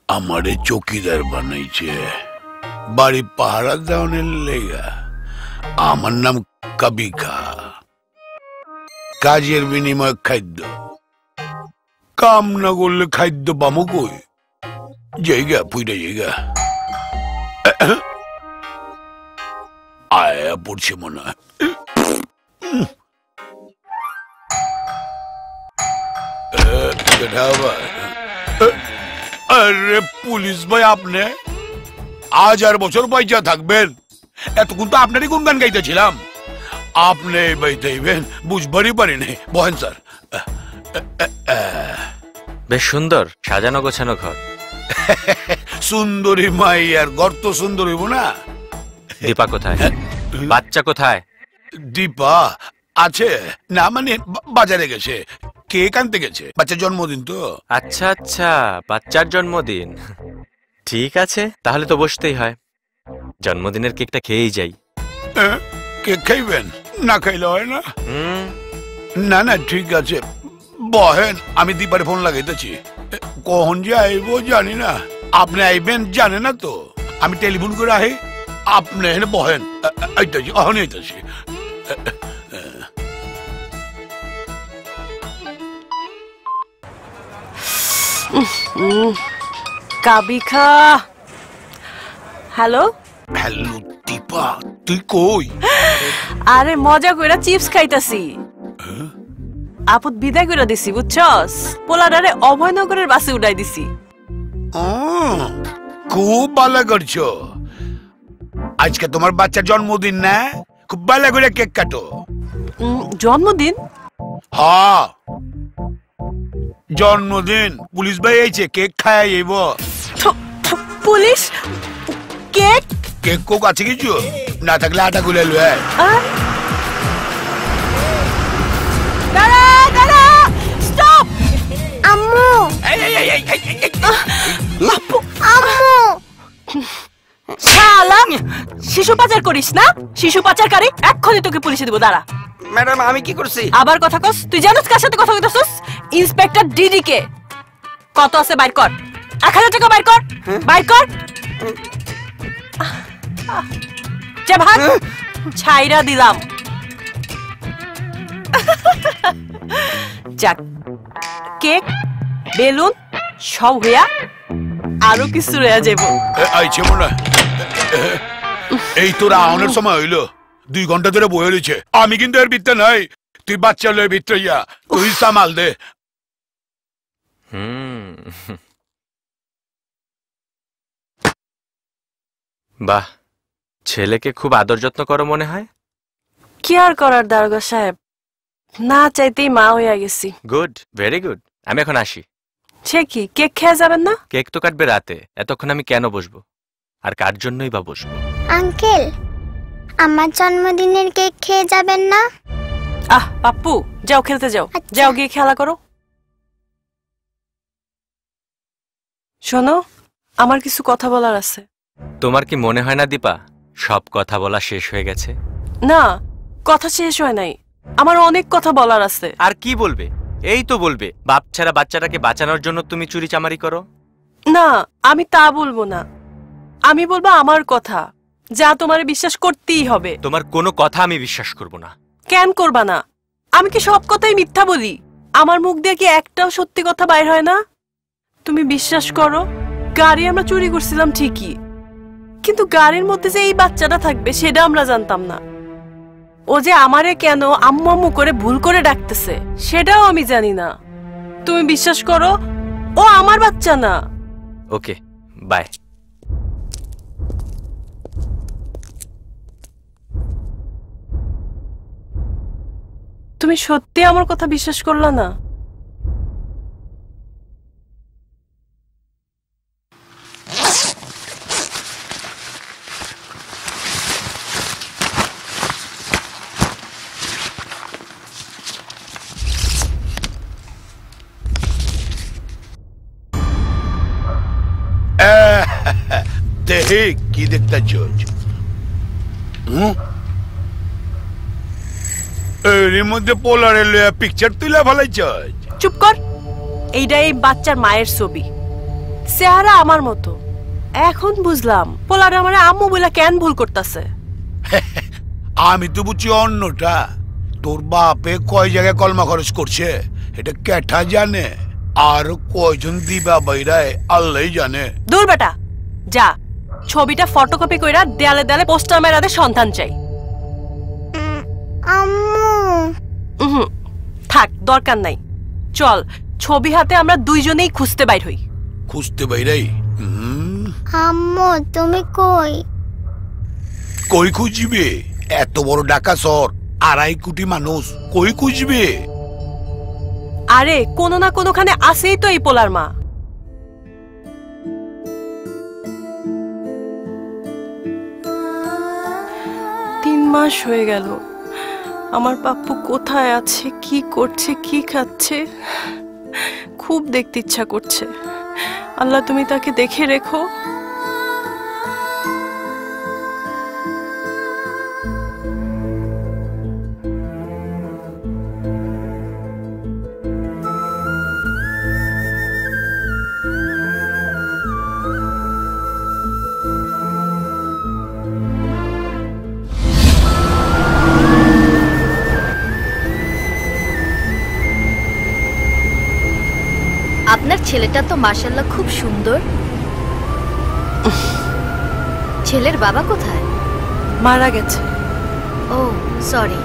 D: আমারে চৌকিদার বানাইছে। বাড়ি পাহারা দেওয়ানের লেগা। আমার নাম কাবিকা। কাজের বিনিময়ে খাদ্য, কাম না করলে খাদ্য পামো কই? জায়গা পুইটা জায়গা আয়া পড়ছে মনে হয়। আরে পুলিশ ভাই, আপনি 1000 বছর পয়সা থাকবেন। এতক্ষণ তো আপনারই গুনগান গাইতেছিলাম। আপনি বাইতেইবেন বুঝবারই পারি নাই। বহেন স্যার।
B: বেশ সুন্দর সাজানো গোছানো ঘর।
D: সুন্দরী মাই আর ঘর তো সুন্দর হইব না।
B: দীপা কোথায়? বাচ্চা কোথায়?
D: দীপা আছে না, মানে বাজারে গেছে, কেক আনতে গেছে। বাচ্চার জন্মদিন তো।
B: আচ্ছা আচ্ছা, বাচ্চার জন্মদিন। ঠিক আছে, তাহলে তো বসতেই হয়। জন্মদিনের কেকটা খেয়েই যাই।
D: কেক খাইবেন? না খাইলে হয় না। না না ঠিক আছে, বহেন। আমি দীপারে ফোন লাগাইতেছি। কখন যে আইব জানি না। আপনি আইবেন জানে না তো। আমি টেলিফোন করে আহি, আপনি এখানে বহেন। আইতাছি, অহনি আইতাছি।
C: কাবিকা। হ্যালো
D: হ্যালো দীপা, তুই কই?
C: আরে মজা কইরা চিপস খাইতাছি। আপদ বিদায় কইরা দিছি বুঝছস। পোলাডারে অভয়নগরের বাসে উঠাই দিছি।
D: খুব ভালো করছো। আজকে তোমার বাচ্চার জন্মদিন না? খুব ভালো করে কেক কাটো।
C: জন্মদিন?
D: হ্যাঁ জন্মদিন। পুলিশ ভাই আইছে, কেক খায় আইব।
C: পুলিশ? কেক?
D: কেক কোক আছে কিছু? না থাকলে আটা গুলে লয়।
C: দাঁড়া দাঁড়া, স্টপ।
K: আম্মু, আম্মু।
C: শালা শিশু পাচার করিস না? শিশু পাচারকারী, এক্ষুনি তোকে পুলিশে দিব। দাঁড়া।
A: ম্যাডাম আমি কি করছি?
C: আবার কথা কস? তুই জানিস কার সাথে কথা কইতাছস? ইন্সপেক্টর ডিডি কে। কত আছে বাইর কর। 1000 টাকা বাইর কর। বাইর কর। যা ভাগ। ছাইরা দিলাম। যাক, কেক বেলুন সব হইয়া আরো কিছু রয়ে যাবো।
D: আইছে মনে হয়। এই তোর আউনের সময় হইলো। 2 ঘন্টা ধরে বয়ে রয়েছে। আমি কিন্তু এর ভিতরে নাই। তুই বাচ্চা লয়ে ভিতরে ইয়া, তুই সামাল দে।
B: বাহ, ছেলেকে খুব আদর যত্ন করো মনে হয়।
C: কি আর করার দারোগা সাহেব, না চাইতেই মা হইয়া গেছি।
B: Good, very good. আমি এখন আসি।
C: সে কি, কেক খেয়ে যাবেন না?
B: কেক তো কাটবে রাতে, এতক্ষণ আমি কেন বসবো? আর কার জন্যই বা বসবো?
K: আঙ্কেল, আমার জন্মদিনের কেক খেয়ে যাবেন না?
C: পাপ্পু, যাও খেলতে যাও। যাও গিয়ে খেলা করো। শোনো, আমার কিছু কথা বলার আছে।
B: তোমার কি মনে হয় না দীপা, সব কথা বলা শেষ হয়ে গেছে?
C: না, কথা শেষ হয় নাই। আমার অনেক কথা বলার আছে।
B: আর কি বলবে? এই তো বলবে বাপ ছাড়া বাচ্চাটাকে বাঁচানোর জন্য তুমি চুরি চামারি করো।
C: না, আমি তা বলবো না। আমি বলবো আমার কথা, যা তোমার বিশ্বাস করতেই হবে।
B: তোমার কোনো কথা আমি বিশ্বাস করব না।
C: কেন করবা না? আমি কি সব কথাই মিথ্যা বলি? আমার মুখ দিয়ে কি একটাও সত্যি কথা বাইর হয় না? তুমি বিশ্বাস করো, গাড়ি আমরা চুরি করছিলাম ঠিকই, কিন্তু গাড়ির মধ্যে যে এই বাচ্চাটা থাকবে সেটা আমরা জানতাম না। ও যে আমারে কেন আম্মু আম্মু করে ভুল করে ডাকতেছে সেটাও আমি জানি না। তুমি বিশ্বাস করো, ও আমার বাচ্চা না।
B: ওকে, বাই।
C: তুমি সত্যি আমার কথা বিশ্বাস করলা না?
D: দেহে কি দেখতে চোজ? এর মধ্যে পোলারে লয়া পিকচার তুলে ফেলাইছ।
C: চুপ কর। এইটা এই বাচ্চার মায়ের ছবি। চেহারা আমার মতো, এখন বুঝলাম পোলারে আমারে আম্মু বইলা কেন ভুল করতেছে।
D: আমি তো বুঝছি অন্যটা। তোর বাপে কয় জায়গায় কলমা খরচ করছে এটা কেঠা জানে, আর কয়জন দিবা বাইরায় আল্লাহ জানে।
C: দূর বেটা যা, ছবিটা ফটোকপি কইরা দেয়ালে দেয়ালে পোস্টার মেরা দে, সন্তান চাই।
K: আম্মু
C: থাক, দরকার নাই। চল ছবি হাতে আমরা দুইজনেই খুঁজতে বাইর হই।
D: খুঁজতে বাইরাই?
K: আম্মু তুমি কই?
D: কই খুঁজবে? এত বড় ঢাকা শহর, 2.5 কোটি মানুষ, কই খুঁজবে?
C: আরে কোনো না কোনোখানে আছেই তো এই পোলার মা। তিন মাস হয়ে গেল, আমার পাপ্পু কোথায় আছে, কি করছে, কি খাচ্ছে, খুব দেখতে ইচ্ছা করছে। আল্লাহ তুমি তাকে দেখে রেখো।
G: আপনার ছেলেটা তো মাশাআল্লাহ খুব সুন্দর। ছেলের বাবা কোথায়?
C: মারা গেছে।
G: ও সরি।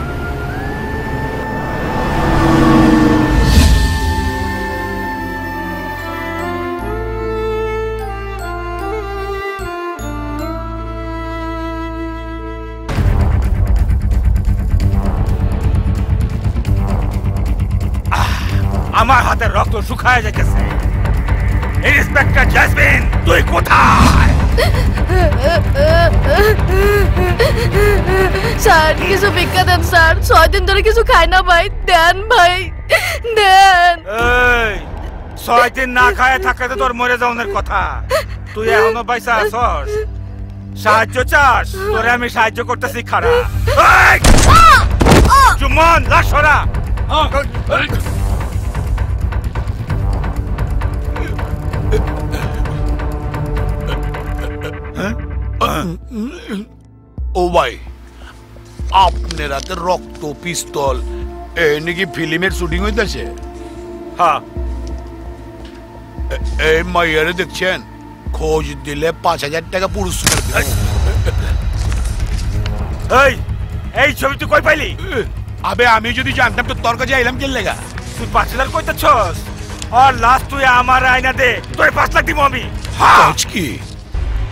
D: আমার হাতের রক্ত শুকায় যাইতেছে। ইন্সপেক্টর জেসমিন, তুই কোথায়?
G: স্যার কিছু ভিক্ষা দেন স্যার, 6 দিন ধরে কিছু খাই না ভাই, দেন ভাই দেন।
D: এই 6 দিন না খায় থাকলে তো তোর মরে যাওয়ার কথা। তুই এখনো পয়সা আছস, সাহায্য চাস? তোরে আমি সাহায্য করতেছি। খারা চুমন লাশরা। ও ভাই, আপনার হাতে রক্ত, পিস্তল, এই নাকি ফিল্মের শুটিং হইতেছে? হ্যাঁ। এই মাইয়ারে দেখছেন? খোঁজ দিলে 5000 টাকা পুরস্কার। এই ছবি তুই কই পাইলি? আবে আমি যদি জানতাম তো তোর কাছে আইলাম কেন লেগা? তুই 5000 কইতেছস? আর লাস্ট তুই আমার আয়না দে, তোর 5 লাখ দিব আমি। কাজ কি?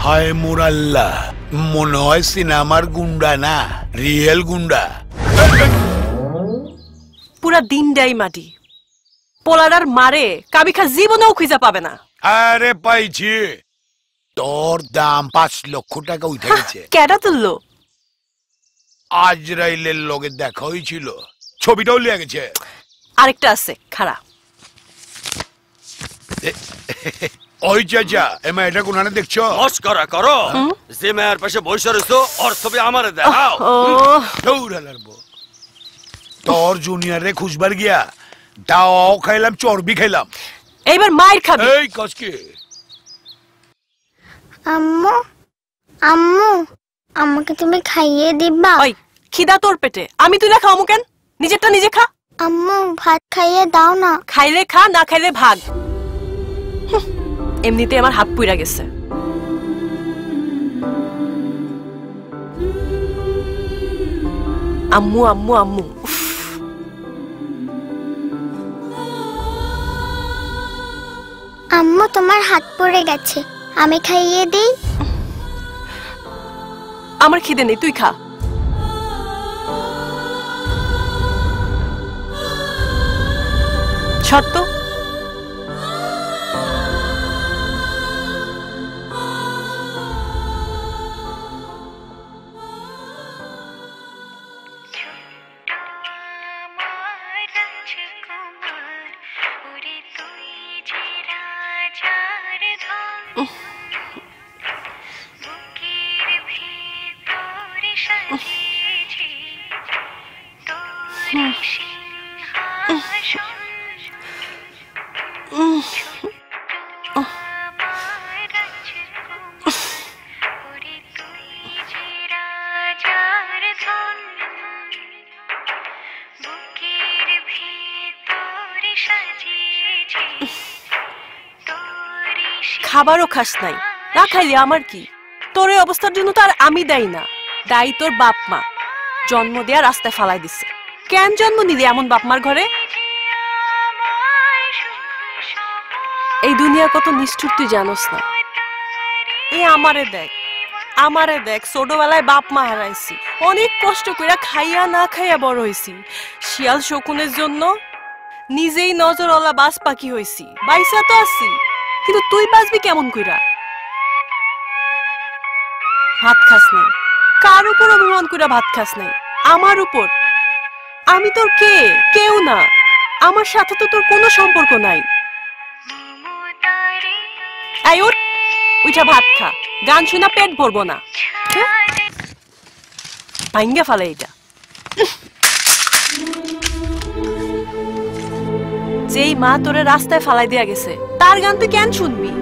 D: হায় মোরাল্লা, মনে হয় সিনেমার গুন্ডা না, রিয়েল গুন্ডা।
C: পুরা দিনটাই মাটি। পোলারার মারে কাবিখা জীবনেও খুঁজে পাবে না।
D: আরে পাইছি, তোর দাম 5 লক্ষ টাকা উঠে গেছে।
C: কেডা তুললো?
D: আজরাইলের লগে দেখা হয়েছিল, ছবিটাও লিয়ে গেছে।
C: আরেকটা আছে, খারাপ।
D: ওই চাচা, এমা এটা কোনানে দেখছো?
A: মস্করা করো, যে মেয়ের পাশে বসে রইছো ওর ছবি আমারে দেখাও।
D: তোর জুনিয়রে খুঁজবার গিয়া দাও খাইলাম, চর্বি খাইলাম,
C: এইবার মাইর খাবি।
D: এই কসকে।
K: আম্মু আম্মু আমাকে তুমি খাইয়ে দিবা?
C: ওই খিদা তোর পেটে, আমি তুই না খাওয়ামু কেন? নিজেরটা নিজে খা।
K: আম্মু ভাত খাইয়ে দাও না।
C: খাইলে খা, না খাইলে ভাগ। এমনিতে আমার হাত পুইরা গেছে। আম্মু আম্মু আম্মু।
K: আম্মু তোমার হাত পড়ে গেছে, আমি খাইয়ে দিই?
C: আমার খিদে নেই, তুই খা। শর্ত খাবারও খাস নাই, না খাইলে আমার কি? তোর এই অবস্থার জন্য তো আর আমি দায়ী না, দায়ী তোর বাপ মা, জন্ম দেয়া রাস্তায় ফালাই দিছে। কেন জন্ম নিলি এমন বাপ মার ঘরে? এই দুনিয়া কত নিষ্ঠুর তুই জানোস না। আমারে দেখ ছোটবেলায় বাপ মা হারাইছি, অনেক কষ্ট কইরা খাইয়া না খাইয়া বড় হইছি, শিয়াল শকুনের জন্য নিজেই নজরওয়ালা বাস পাখি হইছি, বাইসা তো আছি, কিন্তু তুই বাঁচবি কেমন কইরা? ভাত খাস নাই, কার উপর অভিমান কইরা ভাত খাস নাই? আমার উপর। আমি তোর কে? কেউ না, আমার সাথে তো তোর কোনো সম্পর্ক নাই। আই উঠ, উঠা ভাত খা, গান শুনা পেট ভরবো না। ভাঙ্গা ফালে এটা। যেই মা তোরে রাস্তায় ফালাই দিয়া গেছে, তার গান তুই কেন শুনবি?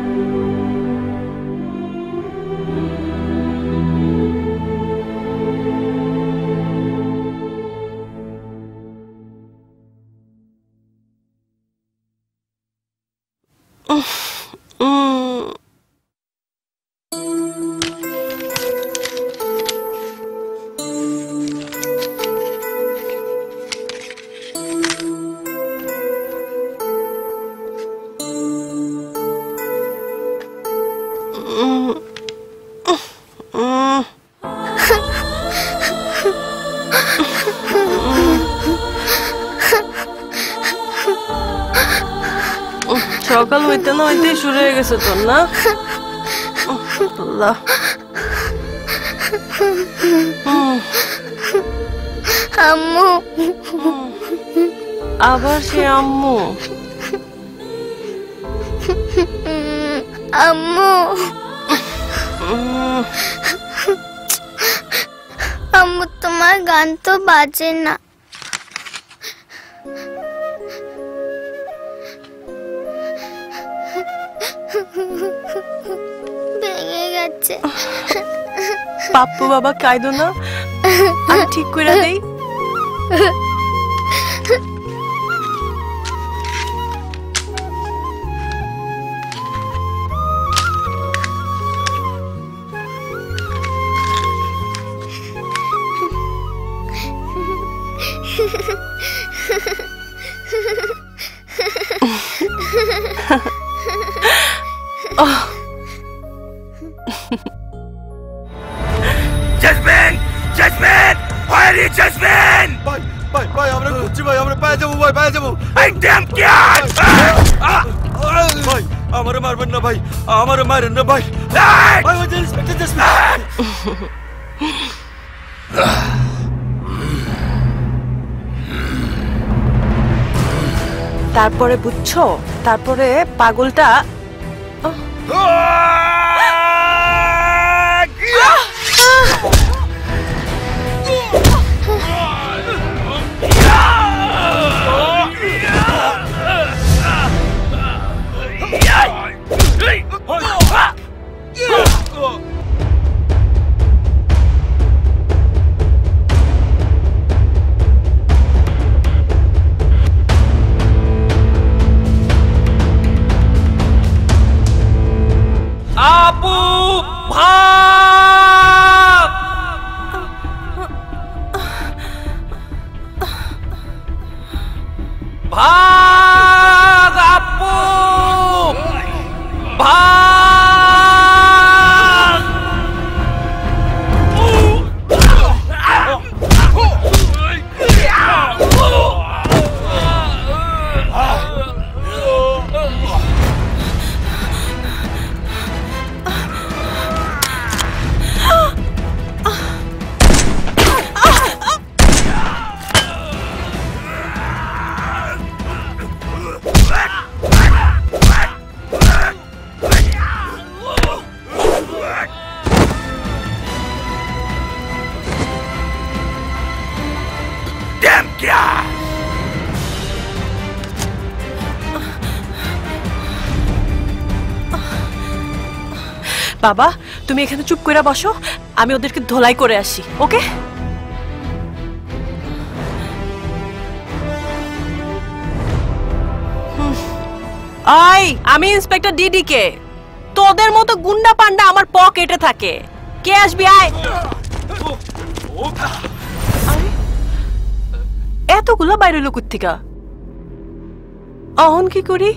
C: সকাল হইতে না হইতে শুরু হয়ে গেছে তোর, না?
K: আম্মু,
C: আবার সে আম্মু।
K: আম্মু, আম্মু তোমার গান তো বাজে না। ভেঙে গেছে।
C: পাপ্পু বাবা কাইদো না, আমি ঠিক করে দেই।
A: Jasmine! Jasmine! Where are you, Jasmine?
J: ভাই আমরা খুঁজছি ভাই, আমরা পায়ে যাবো ভাই, পায়ে যাবো।
A: I damn cat!
J: ভাই আমারে মারবেন না ভাই, আমারে মারেন না ভাই। ভাই ওই যে ইন্সপেক্টর জাসমিন।
C: তারপরে বুঝছো, তারপরে পাগলটা
A: আপু ভাগ! ভাগ আপু! ভাগ! বাবা তুমি এখানে চুপ করে বসো, আমি ওদেরকে ধোলাই করে আসি। ওকে? আই আমি ইন্সপেক্টর ডিডি কে।
C: তোদের মতো গুন্ডা পান্ডা আমার পকেটে থাকে। কে আসবি আয়। এতগুলো বাইরে লোক থেকে অহন কি করি?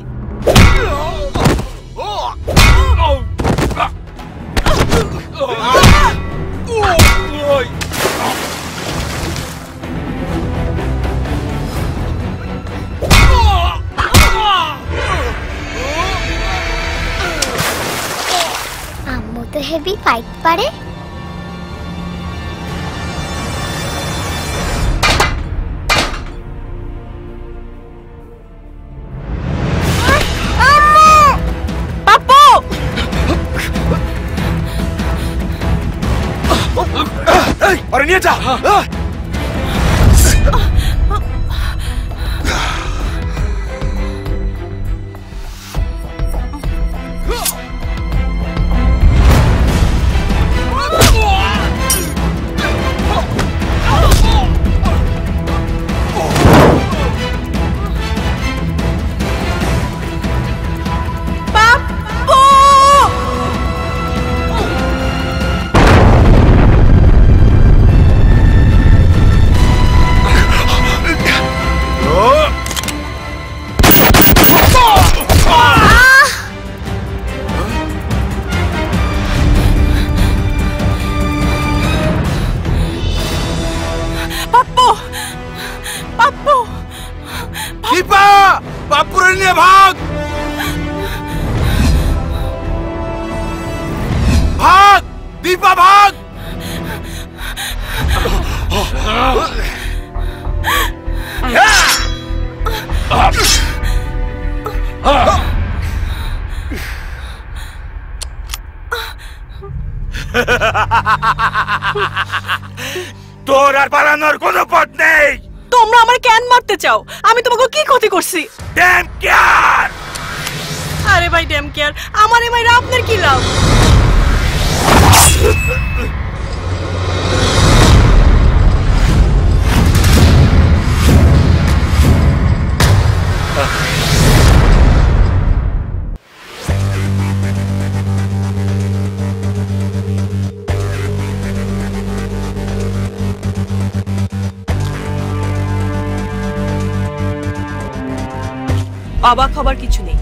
K: আম্মু তো হেভি ফাইট পারে।
D: আরে নিয়ে যা। তোর আর পালানোর কোনো পথ নেই।
C: তোমরা আমার কেন মারতে চাও? আমি তোমাকে কি ক্ষতি করছি?
D: Damn care.
C: আরে ভাই ড্যাম কেয়ার, আমার এই মাইরা আপনার কি লাভ? অবাক হবার কিছু নেই।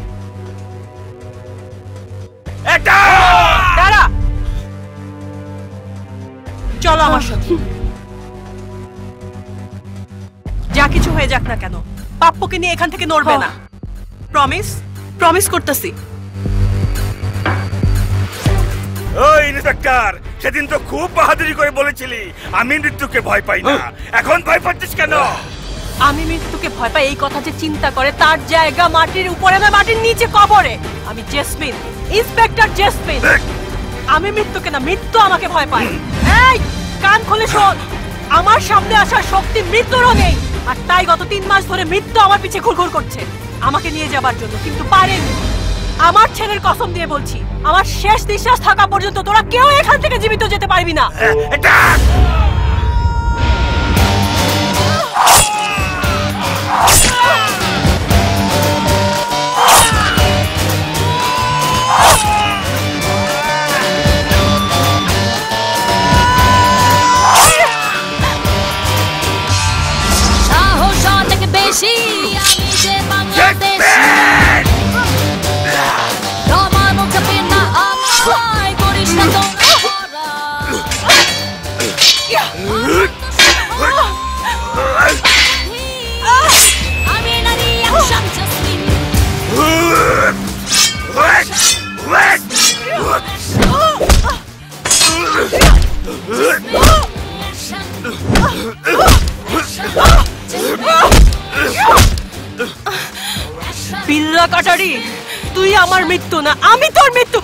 C: দাঁড়া, চলো আমার সাথে। যা কিছু হয়ে যাক না কেন, পাপ্পুকে নিয়ে এখান থেকে নড়বে না। প্রমিস? প্রমিস করতেছি।
D: ওই ইন্সপেক্টর, সেদিন তো খুব বাহাদুরি করে বলেছিলি আমি মৃত্যুকে ভয় পাই না, এখন ভয় পাচ্ছিস কেন?
C: আমি মৃত্যুকে ভয় পাই এই কথা যে চিন্তা করে তার জায়গা মাটির উপরে না মাটির নিচে কবরে। আমি জেসমিন, ইন্সপেক্টর জেসমিন। আমি মৃত্যুকে না, মৃত্যু আমাকে ভয় পায়। এই কান খুলে শোন, আমার সামনে আসার শক্তি মৃত্যুরও নেই, আর তাই গত 3 মাস ধরে মৃত্যু আমার পিছে ঘুরঘুর করছে আমাকে নিয়ে যাবার জন্য, কিন্তু পারেনি। আমার ছেলের কসম দিয়ে বলছি, আমার শেষ নিঃশ্বাস থাকা পর্যন্ত তোরা কেউ এখান থেকে জীবিত যেতে পারবি না। বিল্লা কাটারি, তুই আমার মৃত্যু না, আমি তোর মৃত্যু।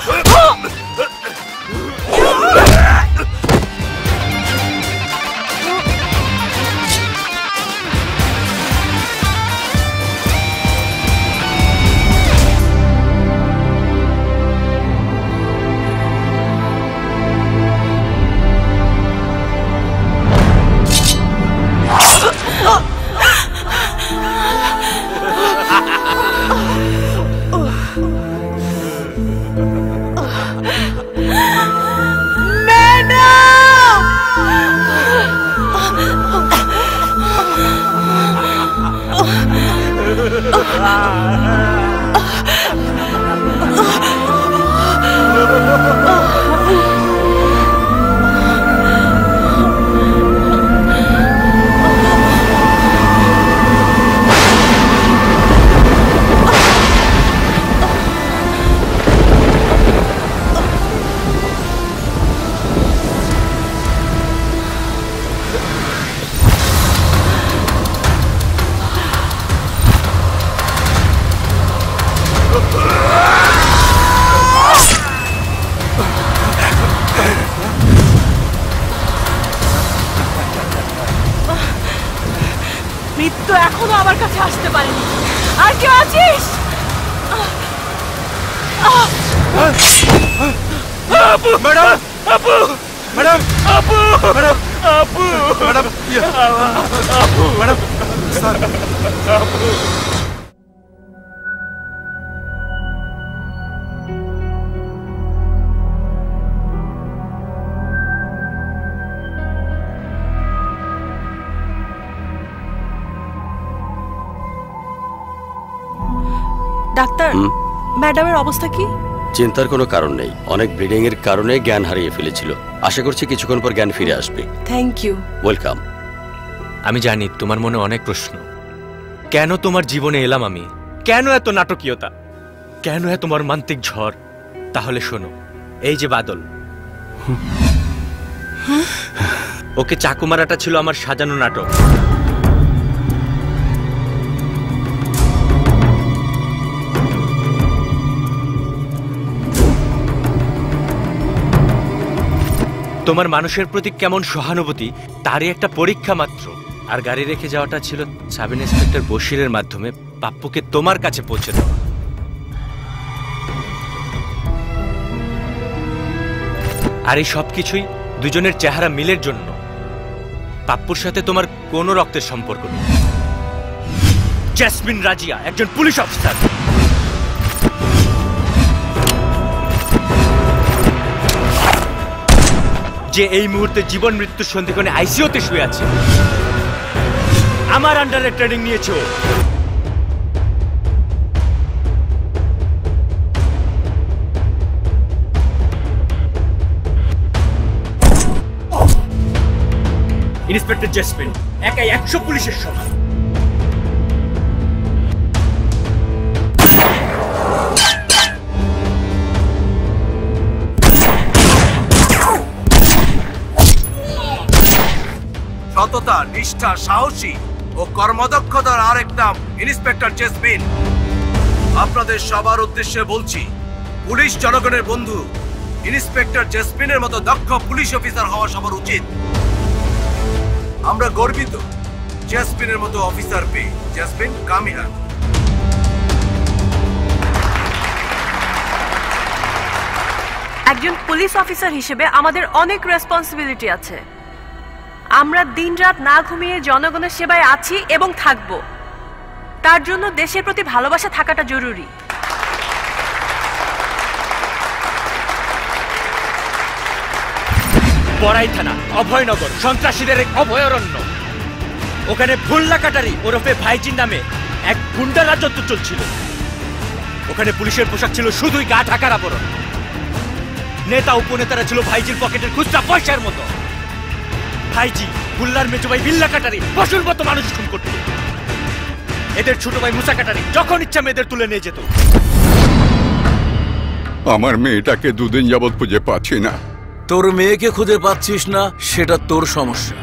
C: মৃত্যু এখনো আমার কাছে আসতে পারেনি। আর কেউ আছিস?
J: আপু ম্যাডাম, আপু ম্যাডাম, আপু ম্যাডাম, আপু ম্যাডাম, আপু ম্যাডাম, স্যার আপু।
C: ডাক্তার, ম্যাডামের অবস্থা কি?
A: চিন্তার কোনো কারণ নেই, অনেক ব্লিডিং এর কারণে জ্ঞান হারিয়ে ফেলেছিল। আশা করছি কিছুক্ষণ পর জ্ঞান ফিরে আসবে।
C: Thank you.
A: ওয়েলকাম।
B: আমি জানি তোমার মনে অনেক প্রশ্ন। কেন তোমার জীবনে এলাম আমি? কেন এত নাটকীয়তা? কেন এত মর্মান্তিক ঝড়? তাহলে শোনো, এই যে বাদল, ওকে চাকু মারাটা ছিল আমার সাজানো নাটক। তোমার মানুষের প্রতি কেমন সহানুভূতি তারই একটা পরীক্ষা মাত্র। আর গাড়ি রেখে যাওয়াটা ছিল সাব ইন্সপেক্টর বশিরের মাধ্যমে পাপ্পুকে তোমার কাছে পৌঁছে দেওয়া। আর এই সবকিছুই দুজনের চেহারা মিলের জন্য। পাপ্পুর সাথে তোমার কোনো রক্তের সম্পর্ক নেই। জেসমিন রাজিয়া একজন পুলিশ অফিসার, যে এই মুহূর্তে জীবন মৃত্যুর সন্ধিক্ষণে আইসিইউতে শুয়ে আছে। আমার আন্ডারে ট্রেনিং নিয়েছে ও। ইন্সপেক্টর জেসমিন একাই 100 পুলিশের সমান।
L: সততা, নিষ্ঠা, সাহসী ও কর্মদক্ষতার আরেক নাম ইন্সপেক্টর জেসমিন। আপনাদের সবার উদ্দেশ্যে বলছি, পুলিশ জনগণের বন্ধু। ইন্সপেক্টর জেসমিনের মতো দক্ষ পুলিশ অফিসার হওয়া সবার উচিত। আমরা গর্বিত জেসমিনের মতো অফিসার পেয়ে। Jesmin, come here.
C: একজন পুলিশ অফিসার হিসেবে আমাদের অনেক রেসপন্সিবিলিটি আছে। আমরা দিনরাত না ঘুমিয়ে জনগণের সেবায় আছি এবং থাকব। তার জন্য দেশের প্রতি ভালোবাসা থাকাটা জরুরি।
B: বড়াই থানা, অভয়নগর, সন্ত্রাসীদের এক অভয়ারণ্য। ওখানে ভুল্লা কাটারি ওরফে ভাইজির নামে এক গুন্ডা রাজত্ব চলছিল। ওখানে পুলিশের পোশাক ছিল শুধুই গা ঢাকার আবরণ। নেতা উপনেতারা ছিল ভাইজির পকেটের খুচরা পয়সার মতো। ভাইজি ভুল্লার মেজো ভাই বিল্লা কাটারি পশুর মতো মানুষ খুন করত। এদের ছোট ভাই মুসা কাটারি যখন ইচ্ছা মেয়েদের তুলে নিয়ে যেত।
M: আমার মেয়েটাকে দুদিন যাবৎ খুঁজে পাচ্ছি না।
L: তোর মেয়েকে খুঁজে পাচ্ছিস না সেটা তোর সমস্যা,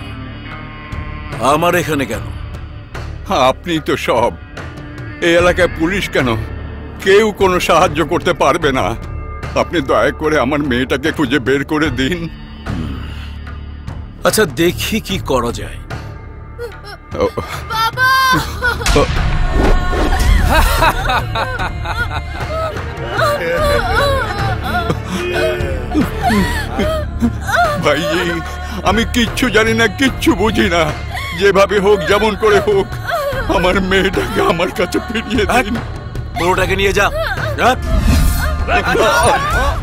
L: আমার এখানে কেন?
M: আপনি তো সব। এই এলাকায় পুলিশ কেন, কেউ কোনো সাহায্য করতে পারবে না। আপনি দয়া করে আমার মেয়েটাকে খুঁজে বের করে দিন।
L: আচ্ছা, দেখি কি করা যায়।
G: বাবা!
M: ভাইজি, আমি কিচ্ছু জানি না, কিচ্ছু বুঝি না। যেভাবে হোক, যেমন করে হোক, আমার মেয়েটাকে আমার কাছে ফিরিয়ে দিন।
L: বড়টাকে নিয়ে যা।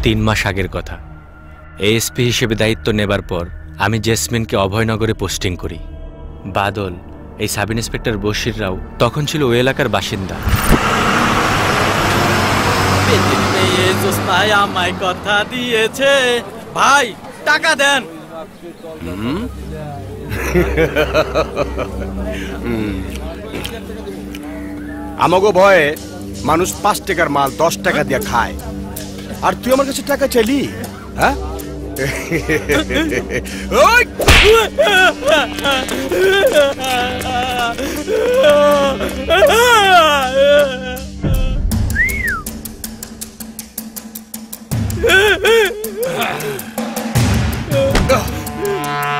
B: 3 মাস আগের কথা। এএসপি হিসেবে দায়িত্ব নেবার পর আমি জেসমিনকে অভয়নগরে পোস্টিং করি। বাদল এই সাব ইন্সপেক্টর বশিররাও তখন ছিল ওই এলাকার বাসিন্দা।
N: আমায় কথা দিয়েছে ভাই, টাকা দেন।
F: আমাগো ভয়ে মানুষ 5 টাকার মাল 10 টাকা দিয়ে খায়, আর তুই আমার কাছে টাকা চাইলি? হ্যাঁ,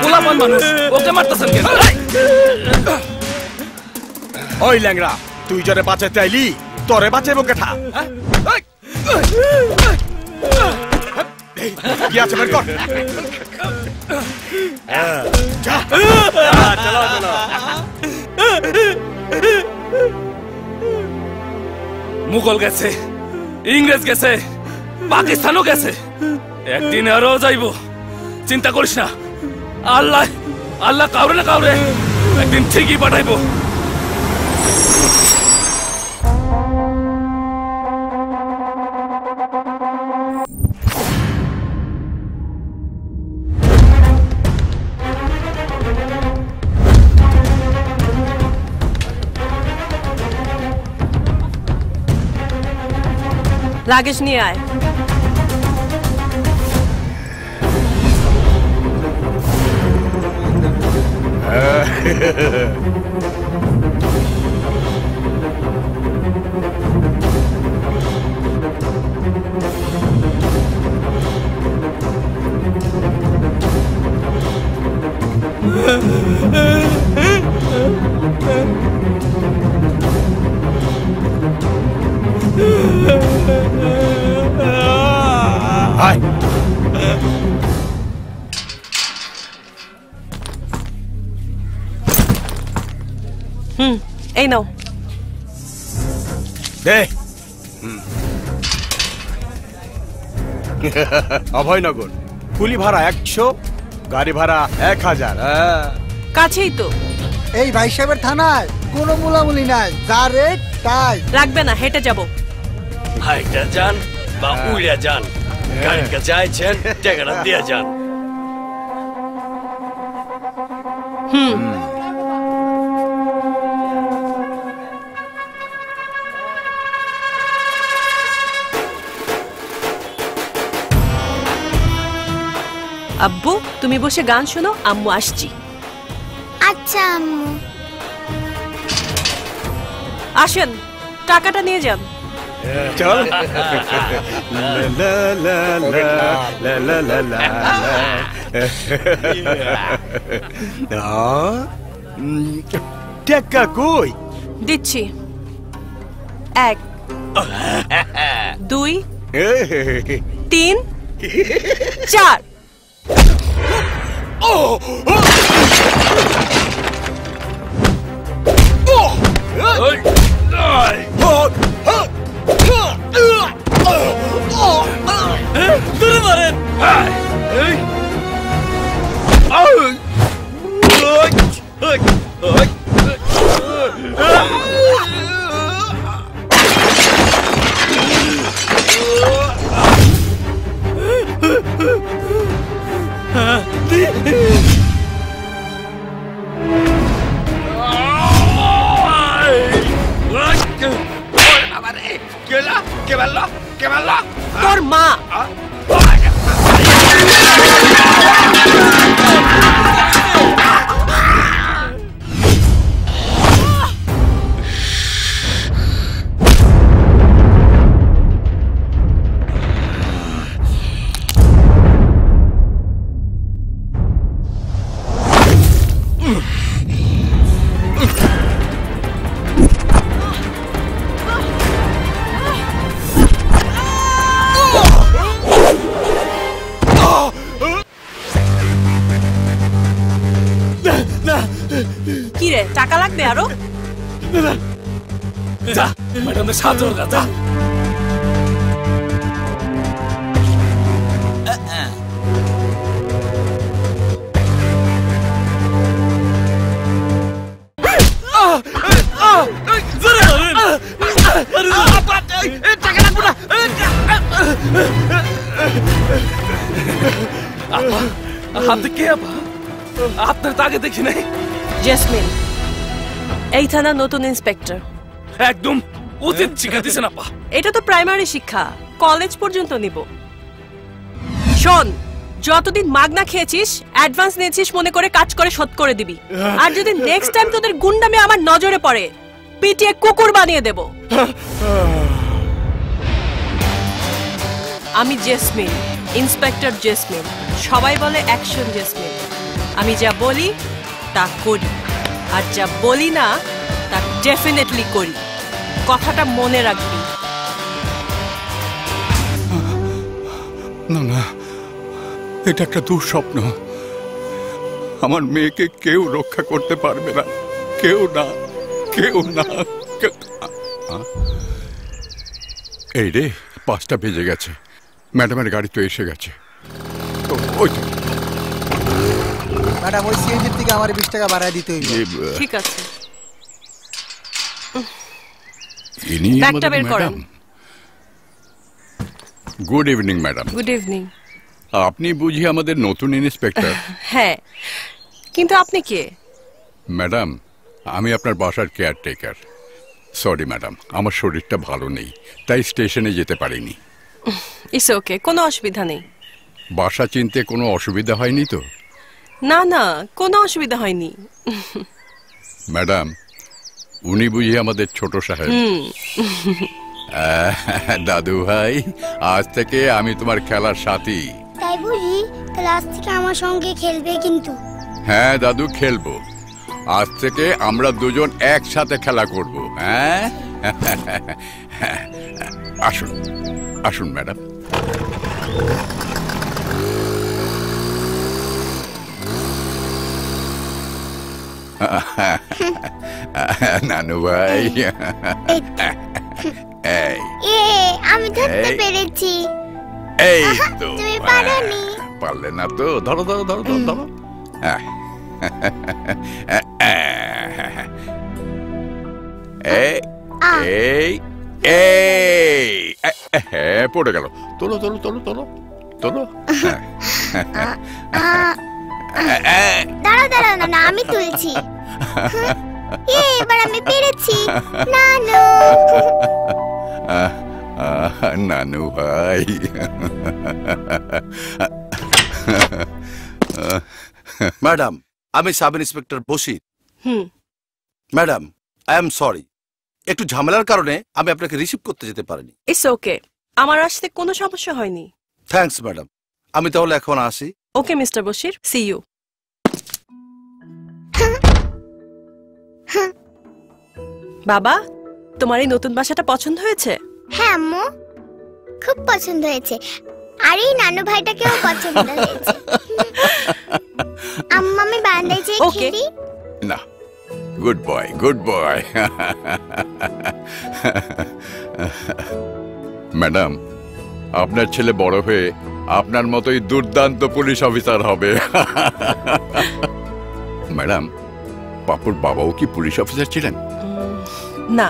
N: পোলাপান মানুষ, ওকে মারতেছেন কেন?
F: ওই ল্যাংরা, তুই যারে বাঁচাতে আইলি তোরে বাঁচাইবো কেঠা? কি আছে বের কর।
N: মুঘল গেছে, ইংরেজ গেছে, পাকিস্তানও গেছে, একদিন আরো যাইব। চিন্তা করিস না, আল্লাহ আল্লাহ কাউরে না কাউরে একদিন ঠিকই পাঠাইবো।
C: লাগেজ নিয়ে আয়। এই নাও।
F: দে। অভয়নগর, কুলি ভাড়া 100, গাড়ি ভাড়া 1000।
C: কাছেই তো।
E: এই ভাই সাহেবের থানায় কোনো মুলামুলি নাই, যা রেট তাই।
C: লাগবে না, হেঁটে যাব।
A: হাইটা যান বা উড়িয়া যান, গাড়ির কাছে আইছেন, টাকাটা দিয়ে যান।
C: আব্বু, তুমি বসে গান শোনো, আম্মু আসছি।
K: আচ্ছা আম্মু।
C: আসেন, টাকাটা নিয়ে যান।
F: চল। টাকা কই?
C: দিচ্ছি। 1 2 3 4।
N: দূরে মারেন।
C: তোর মা। কি রে, টাকা লাগবে আরো?
N: যা ম্যাডামদের সাহায্য কর, যা। আপা আপনি কে আপা? আপনার তো আগে দেখি নাই।
C: জেসমিন, এই থানার নতুন ইন্সপেক্টর।
N: একদম উচিত শিক্ষা দিছেন আপা।
C: এটা তো প্রাইমারি শিক্ষা, কলেজ পর্যন্ত নিব। শোন, যতদিন মাগনা খেয়েছিস, অ্যাডভান্স নিয়েছিস মনে করে কাজ করে শোধ করে দিবি। আর যদি নেক্সট টাইম তোদের গুন্ডামি আমার নজরে পড়ে, পিটিয়ে কুকুর বানিয়ে দেব। আমি জেসমিন, ইন্সপেক্টর জেসমিন। সবাই বলে অ্যাকশন জেসমিন। আমি যা বলি তা করি, আর যা বলি না তা ডেফিনেটলি করি। কথাটা মনে রাখবি।
M: না না, এটা একটা দুঃস্বপ্ন। আমার মেয়েকে কেউ রক্ষা করতে পারবে না, কেউ না, কেউ না। এই রে, 5টা বেজে গেছে। ম্যাডামের গাড়ি তো এসে গেছে।
E: ম্যাডাম, ওই সিএনজির থেকে আমার 20 টাকা বাড়ায় দিতে হইবে।
C: ঠিক আছে।
M: ইনি
C: ব্যাগটা বের করুন।
M: Good evening madam.
C: Good evening.
M: আপনি বুঝি আমাদের নতুন ইন্সপেক্টর?
C: হ্যাঁ, কিন্তু আপনি কে?
M: ম্যাডাম, আমি আপনার বাসার কেয়ারটেকার। সরি ম্যাডাম, আমার শরীরটা ভালো নেই, তাই স্টেশনে যেতে পারিনি।
C: ইটস ওকে, কোনো অসুবিধা নেই।
M: বাসা চিনতে কোনো অসুবিধা হয়নি তো?
C: না না, কোনো অসুবিধা হয়নি।
M: ম্যাডাম, উনি বুঝি আমাদের ছোট সাহেব। দাদু ভাই, আজ থেকে আমি তোমার খেলার সাথী।
K: তাই বুঝি? তাহলে আজ থেকে আমার সঙ্গে খেলবে কিন্তু?
M: হ্যাঁ দাদু, খেলবো। আজ থেকে আমরা দুজন একসাথে খেলা করব। হ্যাঁ, আসুন আসুন ম্যাডাম। নানু ভাই,
K: আমি ধরতে পেরেছি।
M: এই তো,
K: তুমি পারোনি।
M: পারলে না তো? ধরো ধরো ধরো ধরো ধরো। পড়ে গেল। তোলো তোলো তোলো তোলো তোলো।
K: দাঁড়াও দাঁড়াও, না আমি তুলছি। এবার আমি পেরেছি। নানু,
M: নানু ভাই।
L: ম্যাডাম, আমি sub inspector Bashir. Madam, I am sorry, একটু ঝামেলার কারণে আমি আপনাকে রিসিভ করতে যেতে পারিনি।
C: ইটস ওকে, আমার আসতে কোনো সমস্যা হয়নি।
L: থ্যাঙ্কস ম্যাডাম, আমি তাহলে এখন আসি।
C: Okay mister Bashir, see you. বাবা, তোমার এই নতুন বাসাটা পছন্দ হয়েছে?
K: হ্যাঁ আম্মু, খুব পছন্দ হয়েছে। আর এই নানু ভাইটাকেও পছন্দ হয়েছে। আম্মা, আমি বারান্দায় যেয়ে খেলি?
M: না, good boy, good boy. Madam, আপনার ছেলে বড় হয়ে আপনার মতোই দুর্দান্ত পুলিশ অফিসার হবে। ম্যাডাম, পাপুর বাবাও কি পুলিশ অফিসার ছিলেন?
C: না।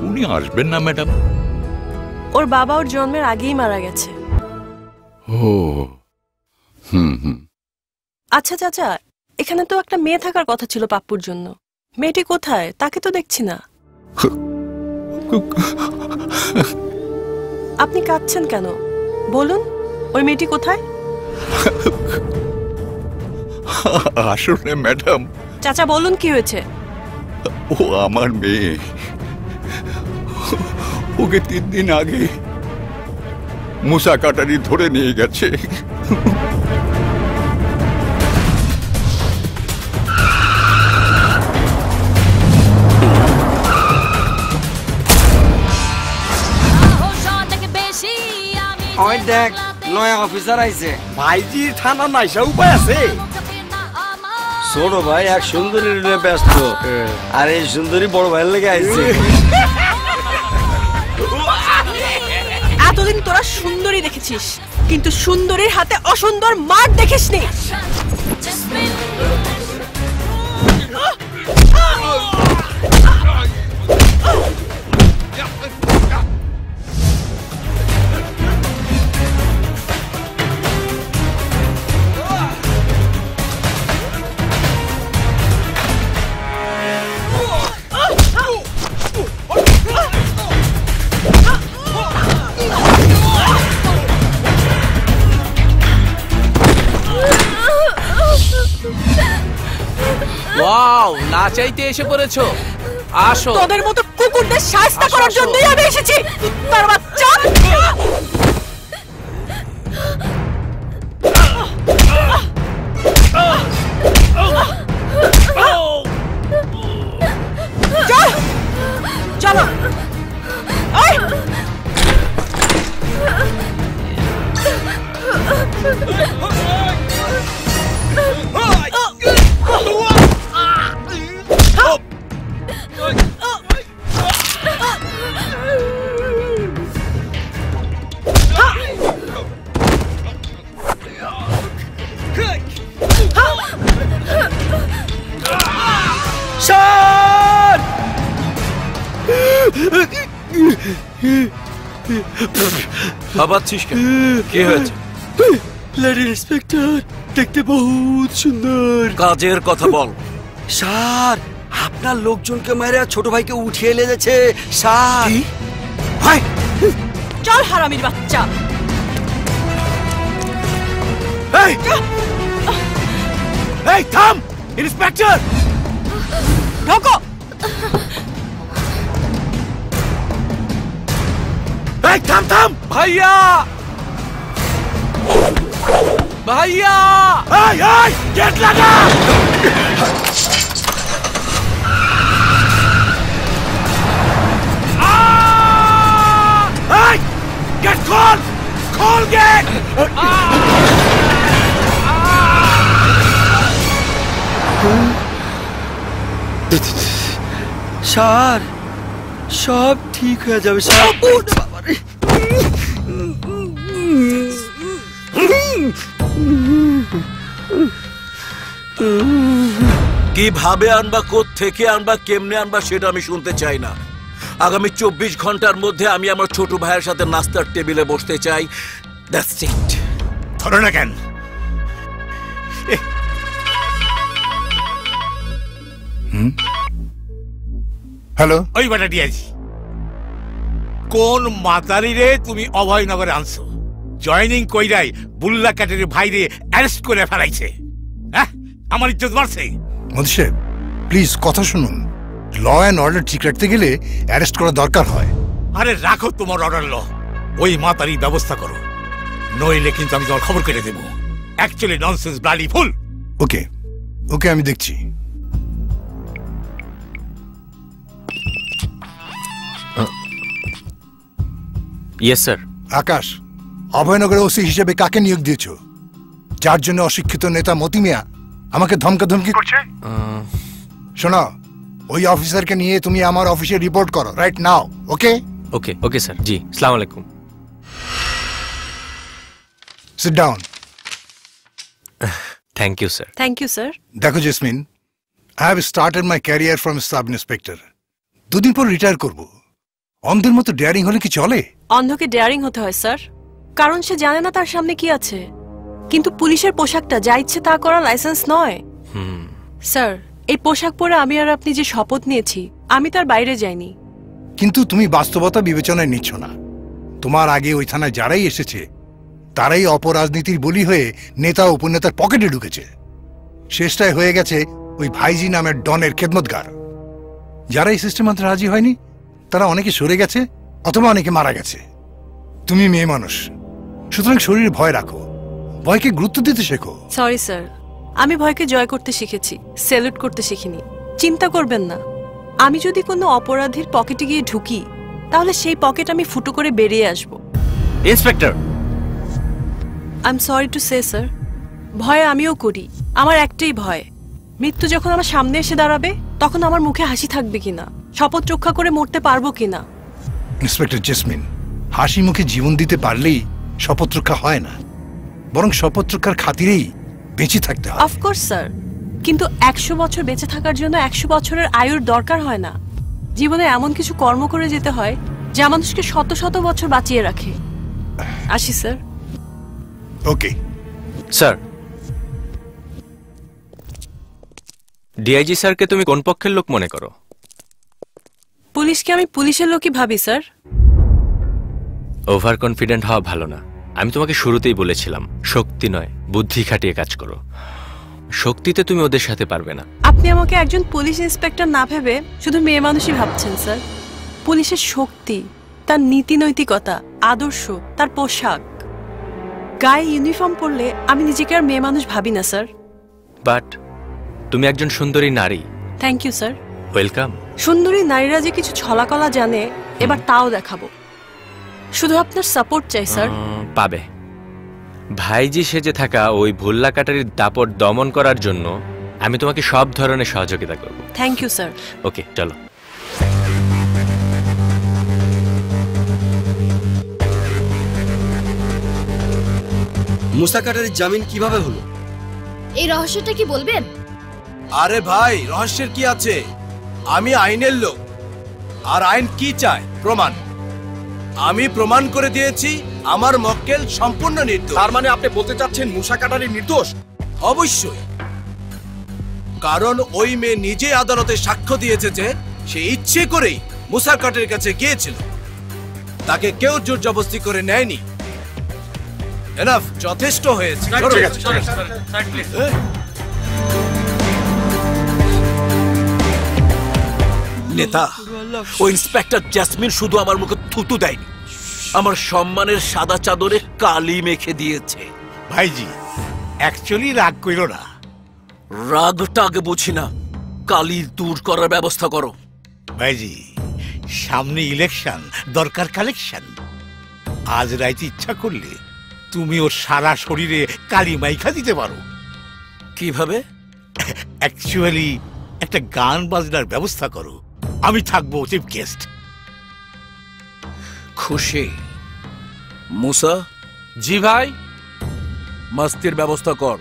M: উনি আসবেন না ম্যাডাম?
C: ওর বাবা ওর জন্মের আগেই মারা গেছে।
M: ও, হুম।
C: আচ্ছা চাচা, এখানে তো একটা মেয়ে থাকার কথা ছিল পাপ্পুর জন্য। মেয়েটি কোথায়? তাকে তো দেখছি না। আপনি কাঁদছেন কেন? বলুন, ওই মেয়েটি কোথায়?
M: আসলে ম্যাডাম,
C: চাচা বলুন কি হয়েছে?
M: ও আমার মেয়ে। ওকে 3 দিন আগে মুসা কাটারি ধরে নিয়ে গেছে।
A: ওই দেখ, নয়া অফিসার আইছে। ভাইজির থানা নাইসা উপায় আছে? ছোট ভাই এক সুন্দরী ব্যস্ত, আর এই সুন্দরী বড় ভাইয়ের লেগে আইছে।
C: এতদিন তোরা সুন্দরী দেখেছিস, কিন্তু সুন্দরীর হাতে অসুন্দর মার দেখিসনি।
O: ওয়াও, না চাইতে এসে পড়েছো। আসো।
C: তোদের মতো কুকুরদের শায়েস্তা করার জন্যই আমি এসেছি। তার বাচ্চা। চলো।
J: ভাবাচ্ছিস কেন? কি হয়েছে?
A: লেডি ইন্সপেক্টর, দেখতে বহুত সুন্দর।
J: কাজের কথা বল।
A: স্যার, আপনার লোকজনকে মেরে ছোট ভাইকে উঠিয়ে এনেছে স্যার।
C: ভাই চল হারামির বাচ্চা।
D: এই থাম ইন্সপেক্টর,
C: ঢোকো।
D: এই থাম থাম।
O: ভাইয়া, ভাইয়া,
D: এই এই গেট লাগা। এই গেট খোল, খোল গেট।
A: স্যার, সব ঠিক হয়ে যাবে স্যার।
L: কিভাবে আনবা, কোত্থেকে আনবা, কেমনে আনবা সেটা আমি শুনতে চাই না। আগামী 24 ঘন্টার মধ্যে আমি আমার ছোট ভাইয়ের সাথে নাস্তার টেবিলে বসতে চাই। That's it.
D: ধরো না কেন?
E: হ্যালো,
D: ওই বাটা ডিআইজি, কোন মাতারি রে তুমি অভয়নগরে আনছো? জয়েনিং কইরাই বুল্লা কাটের ভাইরে অ্যারেস্ট করে ফেলাইছে। হ্যাঁ, আমার ইজ্জত মারছে।
E: মোদি সাহেব প্লিজ কথা শুনুন। ল অ্যান্ড অর্ডার ঠিক রাখতে গেলে অ্যারেস্ট করা দরকার হয়।
D: আরে রাখো তোমার অর্ডার, ল ওই মাতারি ব্যবস্থা করো, নইলে কিন্তু আমি তোমার খবর কেটে দেবো। Actually nonsense bloody fool.
E: Okay okay, আমি দেখছি।
B: Yes sir.
E: আকাশ, অভয়নগরের ওসি হিসেবে কাকে নিয়োগ দিয়েছো? যার জন্য অশিক্ষিত নেতা মতি মিয়া আমাকে ধমকাধমকি করছে। শোনো, ওই অফিসারকে নিয়ে তুমি আমার অফিসে রিপোর্ট করো রাইট নাও। ওকে
B: ওকে ওকে স্যার। জি, আসসালামু আলাইকুম।
E: Sit down.
B: Thank you sir.
C: Thank you sir.
E: দেখো Jesmin, I have started my career from sub inspector. দুদিন পর রিটায়ার করব। অন্ধের মতো ডেয়ারিং হলে কি চলে?
C: অন্ধকে ডেয়ারিং হতে হয় স্যার, কারণ সে জানে না তার সামনে কি আছে। কিন্তু পুলিশের পোশাকটা যা ইচ্ছে তা করার লাইসেন্স নয় স্যার। এই পোশাক পরে আমি আর আপনি যে শপথ নিয়েছি, আমি তার বাইরে যাইনি।
E: কিন্তু তুমি বাস্তবতা বিবেচনায় নিচ্ছ না। তোমার আগে ওই থানায় যারাই এসেছে তারাই অপরাজনীতির বলি হয়ে নেতা উপনেতার পকেটে ঢুকেছে। শেষটায় হয়ে গেছে ওই ভাইজি নামের ডনের খেদমতগার। যারা এই সিস্টেম মানতে রাজি হয়নি তারা অনেকে সরে গেছে অথবা অনেকে মারা গেছে। তুমি মেয়ে মানুষ, সুতরাং শরীরে ভয় রাখো, ভয়কে গুরুত্ব দিতে শেখো।
C: সরি স্যার, আমি ভয়কে জয় করতে শিখেছি, স্যালুট করতে শিখিনি। চিন্তা করবেন না, আমি যদি কোনো অপরাধীর পকেটে গিয়ে ঢুকি তাহলে সেই পকেট আমি ফুটো করে বেরিয়ে আসব।
B: Inspector,
C: I am sorry to say sir, ভয় আমিও করি। আমার একটাই ভয়, মৃত্যু যখন আমার সামনে এসে দাঁড়াবে তখন আমার মুখে হাসি থাকবে কিনা, শপথ রক্ষা করে মরতে পারবো কিনা।
E: ইন্সপেক্টর জেসমিন, হাসি মুখে জীবন দিতে পারলেই শপথ রক্ষা হয় না, বরং শপথ রক্ষার খাতিরেই বেঁচে থাকতে হয়।
C: অফকোর্স স্যার, কিন্তু 100 বছর বেঁচে থাকার জন্য 100 বছরের আয়ুর দরকার হয় না। জীবনে এমন কিছু কর্ম করে যেতে হয় যা মানুষকে শত শত বছর বাঁচিয়ে রাখে। আসি স্যার।
E: Okay
B: sir. ডিআইজি স্যারকে তুমি কোন পক্ষের লোক মনে করো?
C: পুলিশকে আমি পুলিশের লোকই ভাবি স্যার।
B: ওভার কনফিডেন্ট হওয়া ভালো না। আমি তোমাকে শুরুতেই বলেছিলাম শক্তি নয় বুদ্ধি খাটিয়ে কাজ করো। শক্তিতে তুমি ওদের সাথে পারবে না।
C: আপনি আমাকে একজন পুলিশ ইন্সপেক্টর না ভেবে শুধু মেয়ে মানুষই ভাবছেন স্যার। পুলিশের শক্তি, তার নীতি নৈতিকতা, আদর্শ, তার পোশাক, গায়ে ইউনিফর্ম পরলে আমি নিজেকে আর মেয়ে মানুষ ভাবি না স্যার।
B: বাট তুমি একজন সুন্দরী নারী।
C: Thank you sir.
B: ওয়েলকাম।
C: সুন্দরী নারীরা যে কিছু ছলাকলা জানে এবার তাও দেখাবো। শুধু আপনার সাপোর্ট চাই স্যার।
B: পাবে। ভাইজি সেজে থাকা ওই ভুল্লা কাটারির দাপট দমন করার জন্য আমি তোমাকে সব ধরনের সহযোগিতা করব।
C: Thank you sir.
B: ওকে চলো।
A: মুসা কাটারির জামিন কিভাবে হলো?
G: এই রহস্যটা কি বলবেন?
L: আরে ভাই, রহস্যের কি আছে? আমি আইনের লোক, আর আইন কি চায়? প্রমাণ। আমি প্রমাণ করে দিয়েছি আমার মক্কেল সম্পূর্ণ নির্দোষ। তার মানে আপনি বলতে চাচ্ছেন মুসা কাটারি নির্দোষ? অবশ্যই, কারণ ওই মেয়ে নিজে আদালতে সাক্ষ্য দিয়েছে যে সে ইচ্ছে করেই মুসা কাটারির কাছে গিয়েছিল, তাকে কেউ জোর জবরদস্তি করে নেয়নি। এনাফ, যথেষ্ট হয়েছে।
P: নেতা, ওই ইন্সপেক্টর জেসমিন শুধু আমার মুখে থুতু দেয়নি, আমার সম্মানের সাদা চাদরে কালি মেখে দিয়েছে।
D: ভাইজি, অ্যাকচুয়ালি রাগ কইরো না।
P: রাগটা আগে বুঝি না, কালি দূর করার ব্যবস্থা করো।
D: ভাইজি, সামনে ইলেকশন, দরকার কালেকশন। আজ রাইতে ইচ্ছা করলে তুমি ওর সারা শরীরে কালি মাইখা দিতে পারো।
P: কিভাবে?
D: অ্যাকচুয়ালি একটা গান বাজনার ব্যবস্থা করো, আমি থাকবো চিফ গেস্ট।
P: খুশি? মুসা?
L: জি ভাই।
P: মাস্তির ব্যবস্থা কর।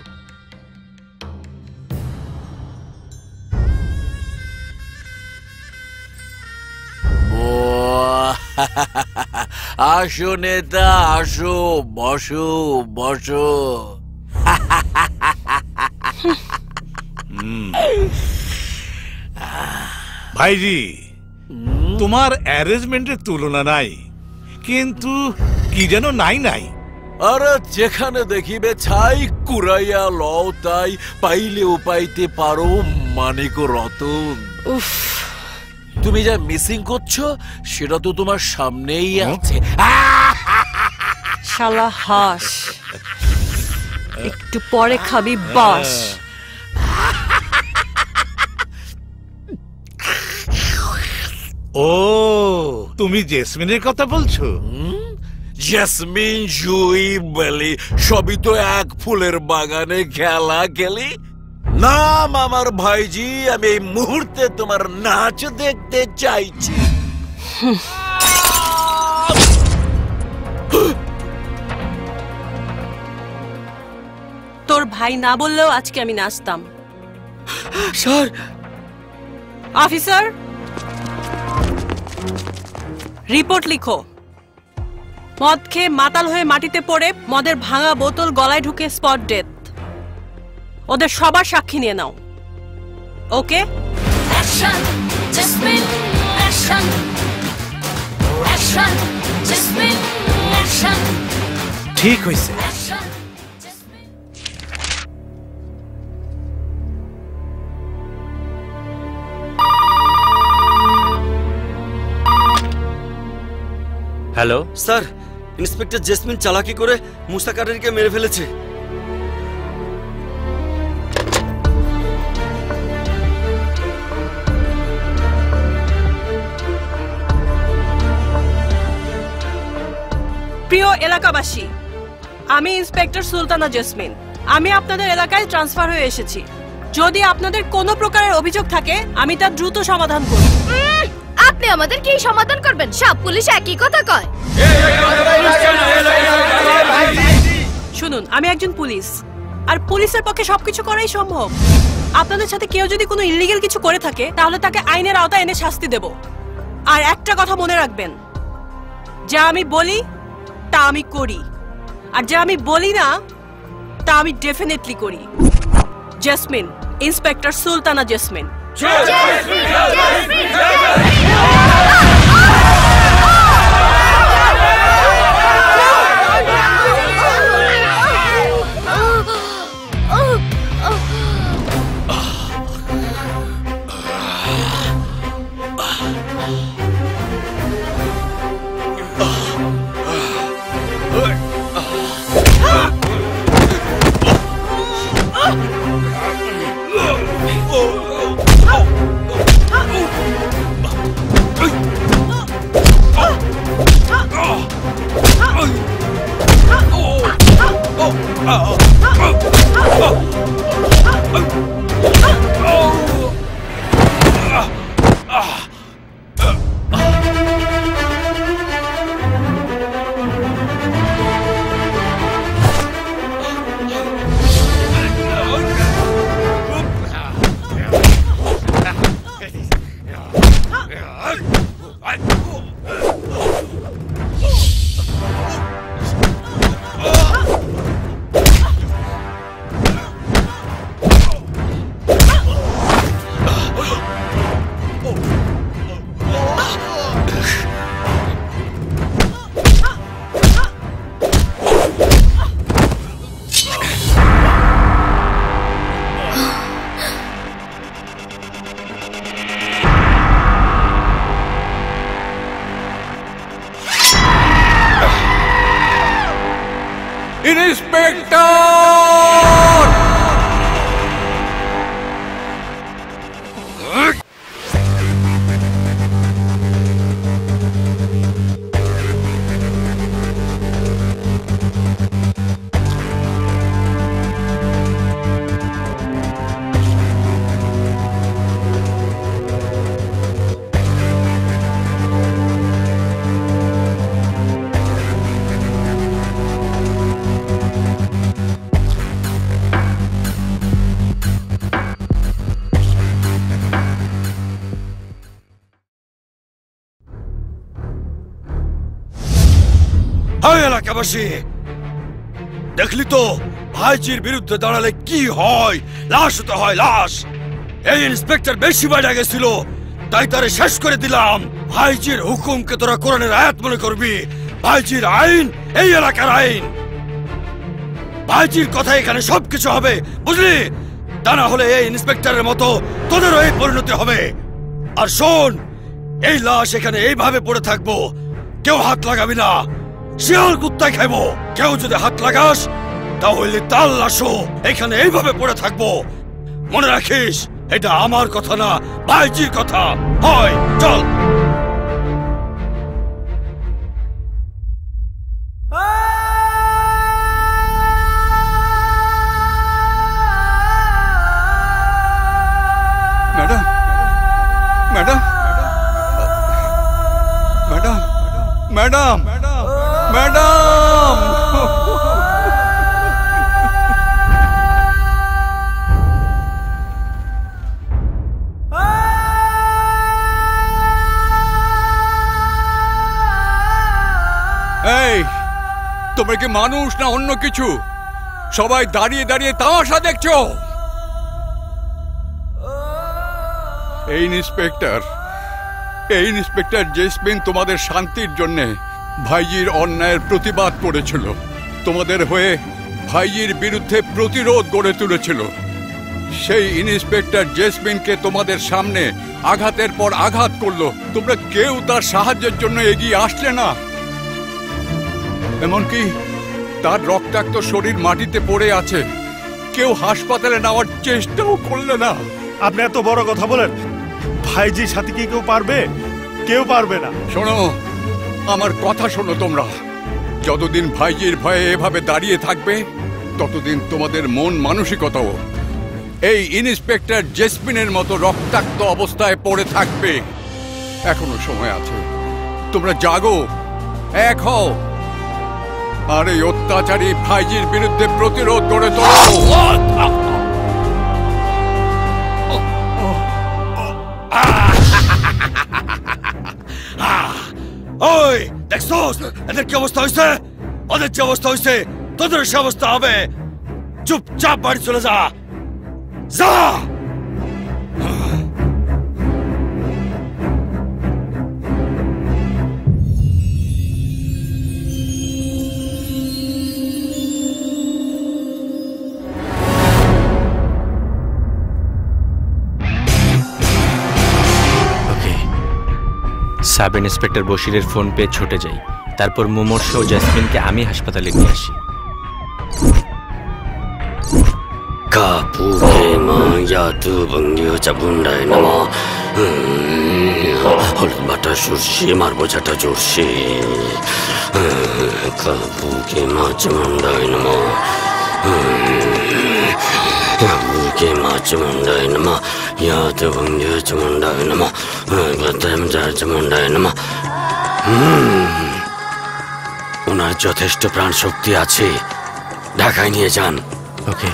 P: আসো নেতা, আসো, বসো বসো।
D: ভাইজি, তোমার অ্যারেঞ্জমেন্টের তুলনা নাই, কিন্তু কি যেন নাই নাই।
P: আরে যেখানে দেখিবে ছাই, কুড়াইয়া লও তাই, পাইলে উপাইতে পারো মানিক রতন।
C: উফ,
P: তুমি যা মিসিং করছো সেটা তো তোমার সামনেই আছে।
C: শালা হাস, একটু পরে খাবি বাস।
D: ও, তুমি জেসমিনের কথা বলছো?
P: জেসমিন, জুই, বেলি সবই তো এক ফুলের বাগানে খেলা খেলি। নাম আমার ভাইজি, আমি এই মুহূর্তে তোমার নাচ দেখতে চাইছি।
C: তোর ভাই না বললেও আজকে আমি নাচতাম।
A: স্যার।
C: অফিসার, রিপোর্ট লিখো। মদ খেয়ে মাতাল হয়ে মাটিতে পড়ে মদের ভাঙা বোতল গলায় ঢুকে স্পট ডেথ। ওদের সবার সাক্ষী নিয়ে নাও। Okay?
Q: Action Jesmin, action action Jesmin, action.
D: ঠিক হইছে।
B: হ্যালো
A: স্যার, ইন্সপেক্টর জেসমিন চালাকি করে মুসা কাটারিকে মেরে ফেলেছে।
C: প্রিয় এলাকাবাসী, আমি ইন্সপেক্টর সুলতানা জেসমিন। আমি আপনাদের এলাকায় ট্রান্সফার হয়ে এসেছি। যদি আপনাদের কোনো প্রকারের অভিযোগ থাকে আমি তা দ্রুত সমাধান করব।
G: আপনি আমাদের কি সমাধান করবেন? সব পুলিশ একই কথা কয়।
C: শুনুন, আমি একজন পুলিশ, আর পুলিশের পক্ষে সবকিছু করাই সম্ভব। আপনাদের সাথে কেউ যদি কোনো ইলিগ্যাল কিছু করে থাকে তাহলে তাকে আইনের আওতায় এনে শাস্তি দেব। আর একটা কথা মনে রাখবেন, যা আমি বলি তা আমি করি, আর যা আমি বলি না তা আমি ডেফিনেটলি করি। Jasmine, inspector Sultana jasmine.
A: এলাকাবাসী দেখলি তো ভাইজির বিরুদ্ধে দাঁড়ালে কি হয়? লাশ হতে হয়, লাশ। এই ইন্সপেক্টর বেশি বাইরে গেছিল, তাই তারে শেষ করে দিলাম। ভাইজির হুকুমকে তোরা কোরআনের আয়াত মনে করবি। ভাইজির আইন এই এলাকার আইন। ভাইজির কথা এখানে সবকিছু হবে, বুঝলি? তা না হলে এই ইন্সপেক্টরের মতো তোদেরও এই পরিণতি হবে। আর শোন, এই লাশ এখানে এইভাবে পড়ে থাকবো, কেউ হাত লাগাবি না। শিয়াল কুত্তায় খাইবো, কেউ যদি হাত লাগাস তাহলে তার লাশও এখানে এইভাবে পড়ে থাকবো। মনে রাখিস, এটা আমার কথা না, ভাইজির কথা। হয়, চল।
M: Madam, madam, madam, madam, madam, এই তোমরা কি মানুষ না অন্য কিছু? সবাই দাঁড়িয়ে দাঁড়িয়ে তামাশা দেখছো? এই ইন্সপেক্টর জেসমিন তোমাদের শান্তির জন্য ভাইজির অন্যায়ের প্রতিবাদ করেছিল, তোমাদের হয়ে ভাইজির বিরুদ্ধে প্রতিরোধ গড়ে তুলেছিল। সেই ইন্সপেক্টর জেসমিনকে তোমাদের সামনে আঘাতের পর আঘাত করলো, তোমরা কেউ তার সাহায্যের জন্য এগিয়ে আসলে না। এমনকি তার রক্তাক্ত শরীর মাটিতে পড়ে আছে, কেউ হাসপাতালে নেওয়ার চেষ্টাও করলে না।
R: আপনি এত বড় কথা বলেন, ভাইজির সাথে কি কেউ পারবে? কেউ পারবে না।
M: শোনো, আমার কথা শোনো তোমরা। যতদিন ভাইজির ভয়ে এভাবে দাঁড়িয়ে থাকবে, ততদিন তোমাদের মন মানসিকতাও এই ইন্সপেক্টর জেসমিনের মতো রক্তাক্ত অবস্থায় পড়ে থাকবে। এখনো সময় আছে, তোমরা জাগো, এক হও, আর এই অত্যাচারী ভাইজির বিরুদ্ধে প্রতিরোধ গড়ে তোলো।
A: ওই দেখছস এদের কি অবস্থা হয়েছে? ওদের যে অবস্থা হয়েছে তোদের সে অবস্থা হবে। চুপচাপ বাড়ি চলে যা, যা।
B: সাব ইন্সপেক্টর বশিরের ফোন পেয়ে ছুটে যাই, তারপর মুমূর্ষু ও জেসমিনকে আমি হাসপাতালে নিয়ে আসি।
A: কাপুকে মায়া তু বঙ্গীয় চাবুন্ডায় নমঃ হলুদ বাটা সর্ষে মারবো চাটা জোরসে কাপুকে মা চামুন্ডায় নমঃ কাপুকে মা চামুন্ডায় নমঃ ইয়া তু বঙ্গীয় চামুন্ডায় নমঃ চামুন্ডায় নমঃ। ওনার যথেষ্ট প্রাণ শক্তি আছে, ঢাকায় নিয়ে যান। ওকে।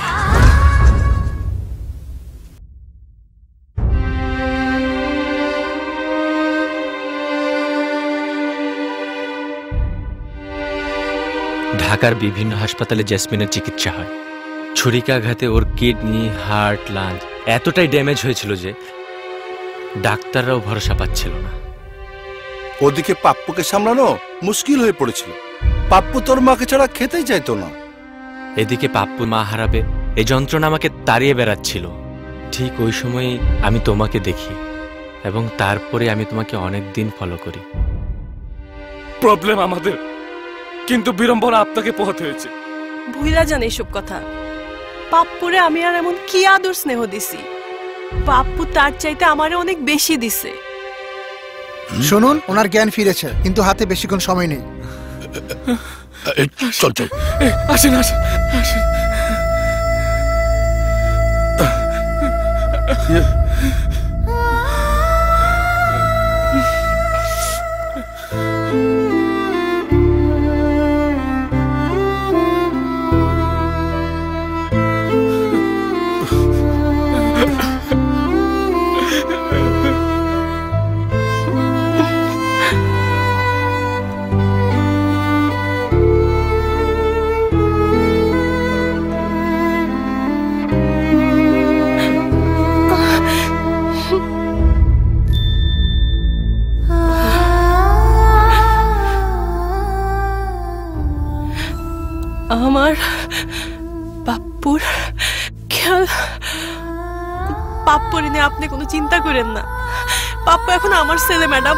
B: ঢাকার বিভিন্ন হাসপাতালে জেসমিনের চিকিৎসা হয়। ছুরিকাঘাতে ওর কিডনি, হার্ট, লাঞ্চ এতটাই ড্যামেজ হয়েছিল যে ডাক্তাররাও ভরসা পাচ্ছিল না।
S: ওদিকে পাপ্পুকে সামলানো মুশকিল হয়ে পড়েছিল। পাপ্পু তোর মাকে ছাড়া খেতেই চাইতো না।
B: এদিকে পাপ্পু মা হারাবে এই যন্ত্রণা আমাকে তাড়িয়ে বেড়াচ্ছিল। ঠিক ওই সময়ই আমি তোমাকে দেখি এবং তারপরে আমি তোমাকে অনেক দিন ফলো করি।
N: প্রবলেম আমাদের, কিন্তু বিড়ম্বনা আপনাকে পোহাতে হয়েছে।
C: ভুইলা জান এইসব কথা। পাপ্পুরে আমি আর এমন কি আদর স্নেহ দিছি, পাপ্পু তার চাইতে আমারে অনেক বেশি দিছে।
T: শুনুন, ওনার জ্ঞান ফিরেছে, কিন্তু হাতে বেশিক্ষণ সময় নেই।
D: চল চল,
N: আসেন আসেন আসেন।
C: আমার পাপ্পুর খেয়াল, পাপ্পুর নিয়ে আপনি কোনো চিন্তা করেন না। পাপ্পু এখন আমার ছেলে ম্যাডাম।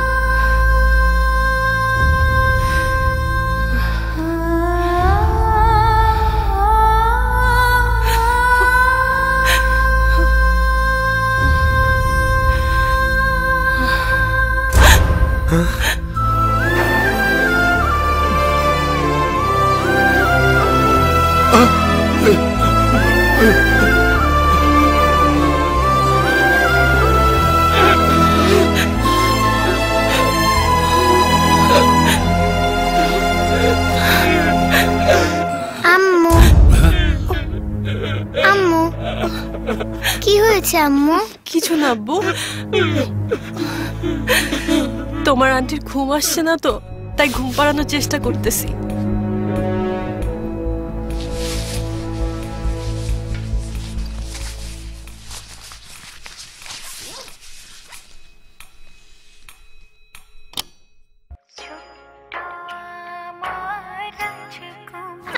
K: আম্মু?
C: কিছু না আব্বু, তোমার আন্টির ঘুম আসছে না তো, তাই ঘুম পাড়ানোর চেষ্টা করতেছি।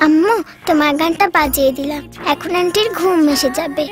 K: আম্মু, তোমার গানটা বাজিয়ে দিলাম, এখন আন্টির ঘুম এসে যাবে।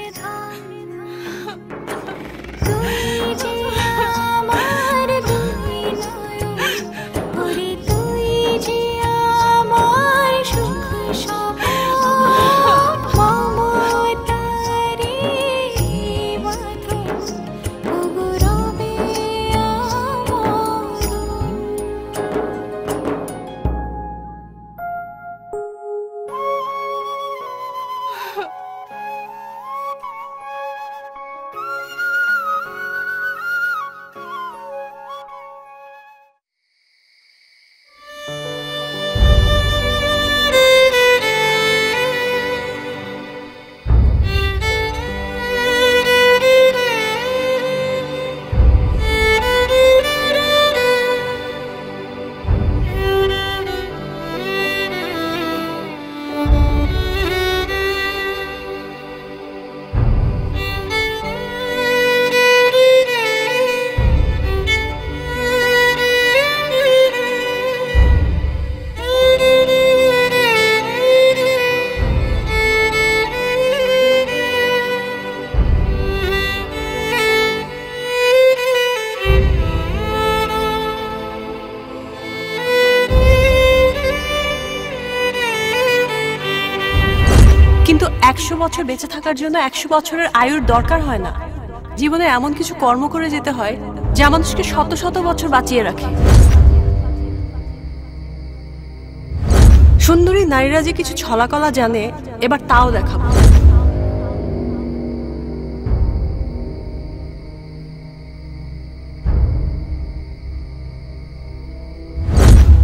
C: 100 বছর বেঁচে থাকার জন্য 100 বছরের আয়ুর দরকার হয় না। জীবনে এমন কিছু কর্ম করে যেতে হয় যা মানুষকে শত শত বছর বাঁচিয়ে রাখে। সুন্দরী নারীরা যে কিছু ছলাকলা জানে, এবার তাও দেখাবো।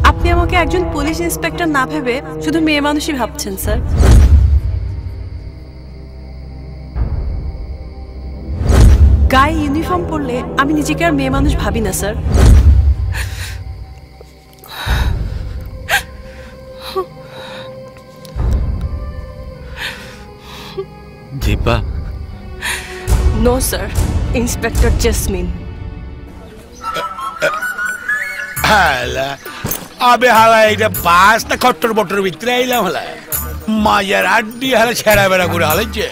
C: আপনি আমাকে একজন পুলিশ ইন্সপেক্টর না ভেবে শুধু মেয়ে মানুষই ভাবছেন স্যার। গায়ে ইউনিফর্ম পরলে আমি নিজেকে আর মেয়ে মানুষ ভাবি না sir.
B: Dipa?
C: No sir, inspector Jesmin.
D: হালা আবে হালা এটা বাস না খট্টর বটর ভিতরে আইলাম হালা মায়ের আড্ডি হালা ছেড়া বেড়া করে হালাইছে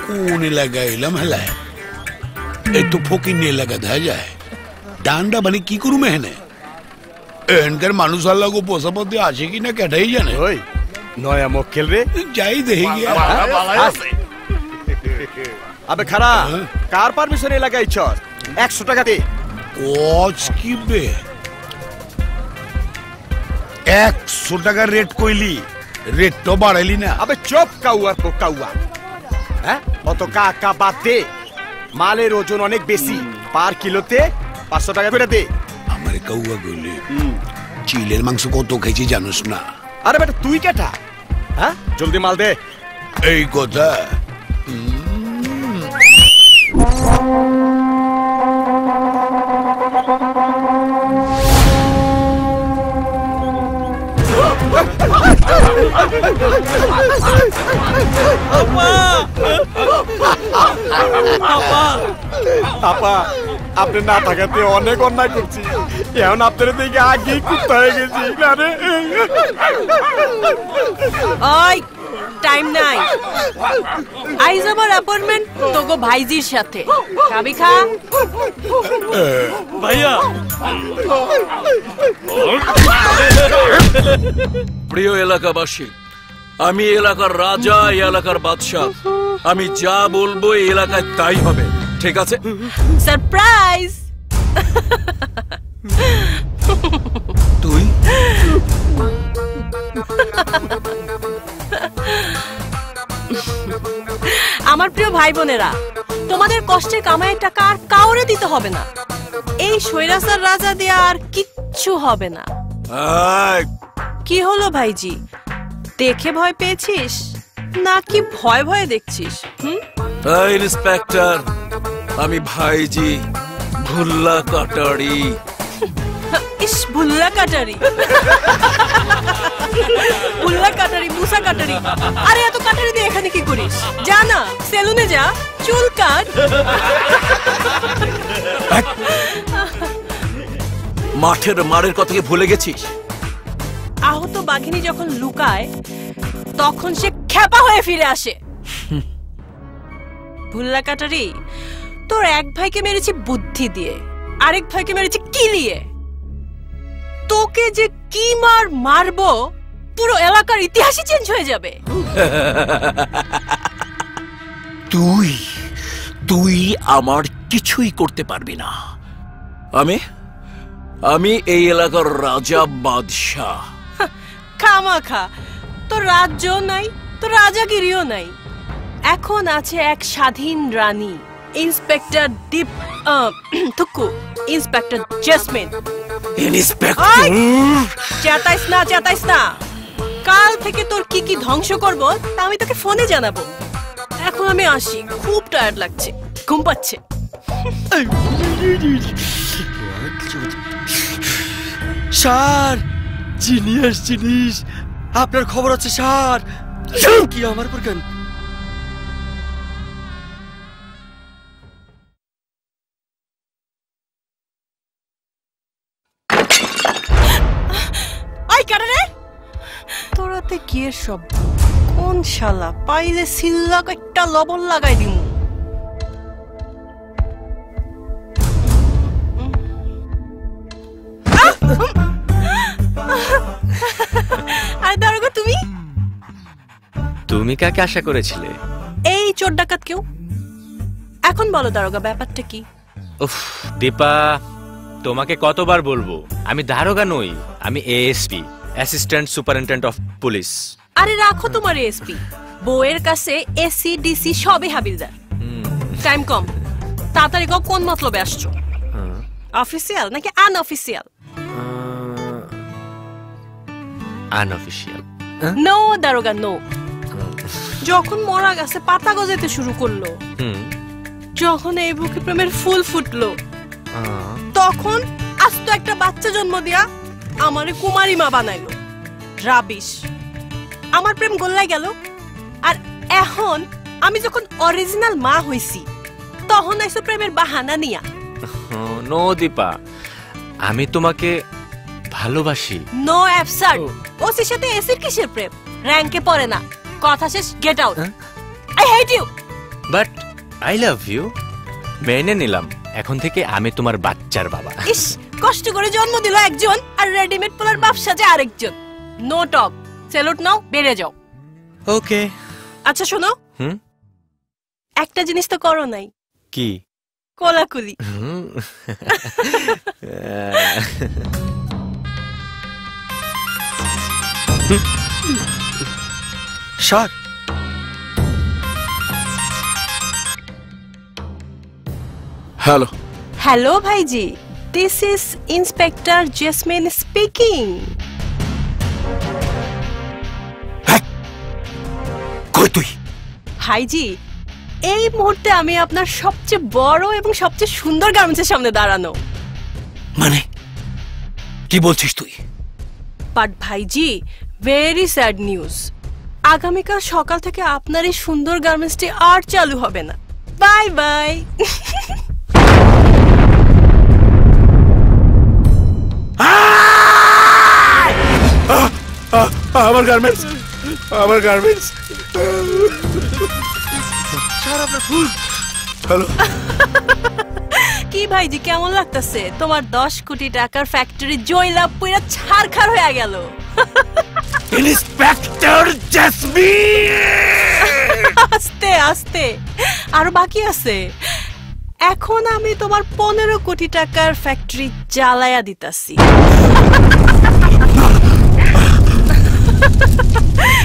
D: কোন এলাকায় এলাম হালা একটু ফকির নিয়ে এলাকা দেখা যায় ডান্ডা মানে কি করুম এখানে এখানকার মানুষ আল্লাহ পোষা পথে আছে কিনা কেটাই জানে
R: ওই নয়া মক্কেল রে
D: যাই দেখি গিয়া
R: আবে খারা কার পারমিশন এলাকায় চল 100 টাকা দে
D: কোচ কি বে 100 টাকা রেট কইলি রেট তো বাড়াইলি না
R: আবে চুপ কাউয়া তো কাউয়া হ্যাঁ অত কাকা বাদ দে মালের ওজন অনেক বেশি পার কিলোতে 500 টাকা করে দে
D: আমারে কাউয়া কইলি চিলের মাংস কত খাইছি জানোস না
R: আরে বেটা তুই কেটা হ্যাঁ জলদি মাল দে
D: এই কথা
R: আপা আপনি না থাকাতে অনেক অন্যায় করছি এখন আপনার দিকে আগেই কুত্তা হয়ে গেছি না রে
C: ওই টাইম নাই আইজ আমার অ্যাপয়েন্টমেন্ট তোগো ভাইজির সাথে খাবি খা
P: ভাইয়া প্রিয় এলাকাবাসী আমি এলাকার রাজা এই এলাকার বাদশা আমি যা বলবো এই এলাকায় তাই হবে ঠিক আছে
C: সারপ্রাইজ
P: তুই
C: আমার প্রিয় ভাই বোনেরা তোমাদের কষ্টের কামাইয়ের টাকা আর কাউরে দিতে হবে না এই সৈরাসার রাজা দিয়ে আর কিচ্ছু হবে না কি হলো ভাইজি দেখে ভয় পেয়েছিস নাকি ভয় ভয় দেখছিস
P: ইন্সপেক্টর আমি ভাইজি ভুল্লা কাটারি
C: ইস ভুল্লা কাটারি ভুল্লা কাটারি মুসা কাটারি আরে এত কাটারি দিয়ে এখানে কি করিস যা না সেলুনে যা চুল কাট
P: মাঠের মারের কথা কি ভুলে গেছিস
C: আহত বাঘিনী যখন লুকায় তখন সে খেপা হয়ে ফিরে আসে ভুল্লা কাটারি তোর এক ভাইকে মেরেছি বুদ্ধি দিয়ে আরেক ভাইকে মেরেছি কিলিয়ে তোকে যে কি মারবো পুরো এলাকার ইতিহাসই চেঞ্জ হয়ে যাবে
P: তুই তুই আমার কিছুই করতে পারবি না আমি এই এলাকার রাজা বাদশাহ
C: খামাখা তোর রাজ্যও নাই তোর রাজাগিরিও নাই এখন আছে এক স্বাধীন রানী ইন্সপেক্টর দীপ থুকু ইন্সপেক্টর জেসমিন
P: ইন্সপেক্টর
C: চেতাইস না কাল থেকে তোর কি কি ধ্বংস করব তা আমি তোকে ফোনে জানাবো এখন আমি আসি খুব টায়ার্ড লাগছে ঘুম পাচ্ছে
J: স্যার জিনিয়াস জিনিস আপনার খবর আছে স্যার কি আমার পর কেন
C: তোরাতে কি সব কোন শালা পাইলে সিল্লা একটা লবণ লাগাই দিমু আরে দারোগা তুমি
J: স্যার,
B: তুমি কাকে আশা করেছিলে?
C: এই চোর ডাকাত কেউ। এখন বলো দারোগা, ব্যাপারটা কি?
B: উফ দীপা, তোমাকে কতবার বলবো, আমি দারোগা নই, আমি ASP, assistant superintendent of police.
C: আরে রাখো তোমার এসপি, বউয়ের কাছে এসি ডিসি সবই হাবিলদার। টাইম কম, তাড়াতাড়ি কও কোন মতলবে আসছো? অফিসিয়াল নাকি আনঅফিসিয়াল?
B: আনঅফিসিয়াল।
C: নো দারোগা নো। যখন মরা গাছে পাতা গজাতে শুরু করলো, যখন এই বুকে প্রেমের ফুল ফুটলো, তখন আস্ত একটা বাচ্চা জন্ম দিয়া আমারে কুমারী মা বানাইলো। রাবিশ। আমার প্রেম গোল্লাই গেল। আর এখন আমি যখন অরিজিনাল মা হইছি, তখন আইসো প্রেমের বাহানা নিয়া।
B: নো দীপা, আমি তোমাকে ভালোবাসি।
C: No absurd. ওসির সাথে এসির কিসের প্রেম? র‍্যাঙ্কে পড়ে না। কথা শেষ, get out. I hate you.
B: But I love you. মেনে নিলাম, এখন থেকে আমি তোমার বাচ্চার বাবা।
C: ইস, কষ্ট করে জন্ম দিল একজন আর রেডিমেড পোলার বাপ সাজে আরেকজন। No talk. স্যালুট নাও, বেরে যাও।
B: ওকে।
C: আচ্ছা শোনো, একটা জিনিস তো করো নাই।
B: কি?
C: কোলাকুলি।
A: Sir,
P: hello.
C: হ্যালো ভাইজি, this is inspector Jesmin speaking.
A: কই তুই?
C: ভাইজি, এই মুহূর্তে আমি আপনার সবচেয়ে বড় এবং সবচেয়ে সুন্দর গার্মেন্টসের সামনে দাঁড়ানো।
A: মানে কি বলছিস তুই?
C: বাট ভাইজি, ভেরি স্যাড নিউজ। আগামীকাল সকাল থেকে আপনার এই সুন্দর গার্মেন্টসটি আর চালু হবে না। Bye bye.
D: আমার গার্মেন্টস, আমার গার্মেন্টস।
A: স্যার আপনার ফুল।
D: হ্যালো।
C: কি ভাইজি, কেমন লাগতেছে? তোমার 10 কোটি টাকার ফ্যাক্টরি জয়লাভ পুরা ছারখার হয়ে গেল।
D: Inspector jasmine.
C: আস্তে আস্তে, আর বাকি আছে। এখন আমি তোমার 15 কোটি টাকার ফ্যাক্টরি জ্বালায়া দিতাছি।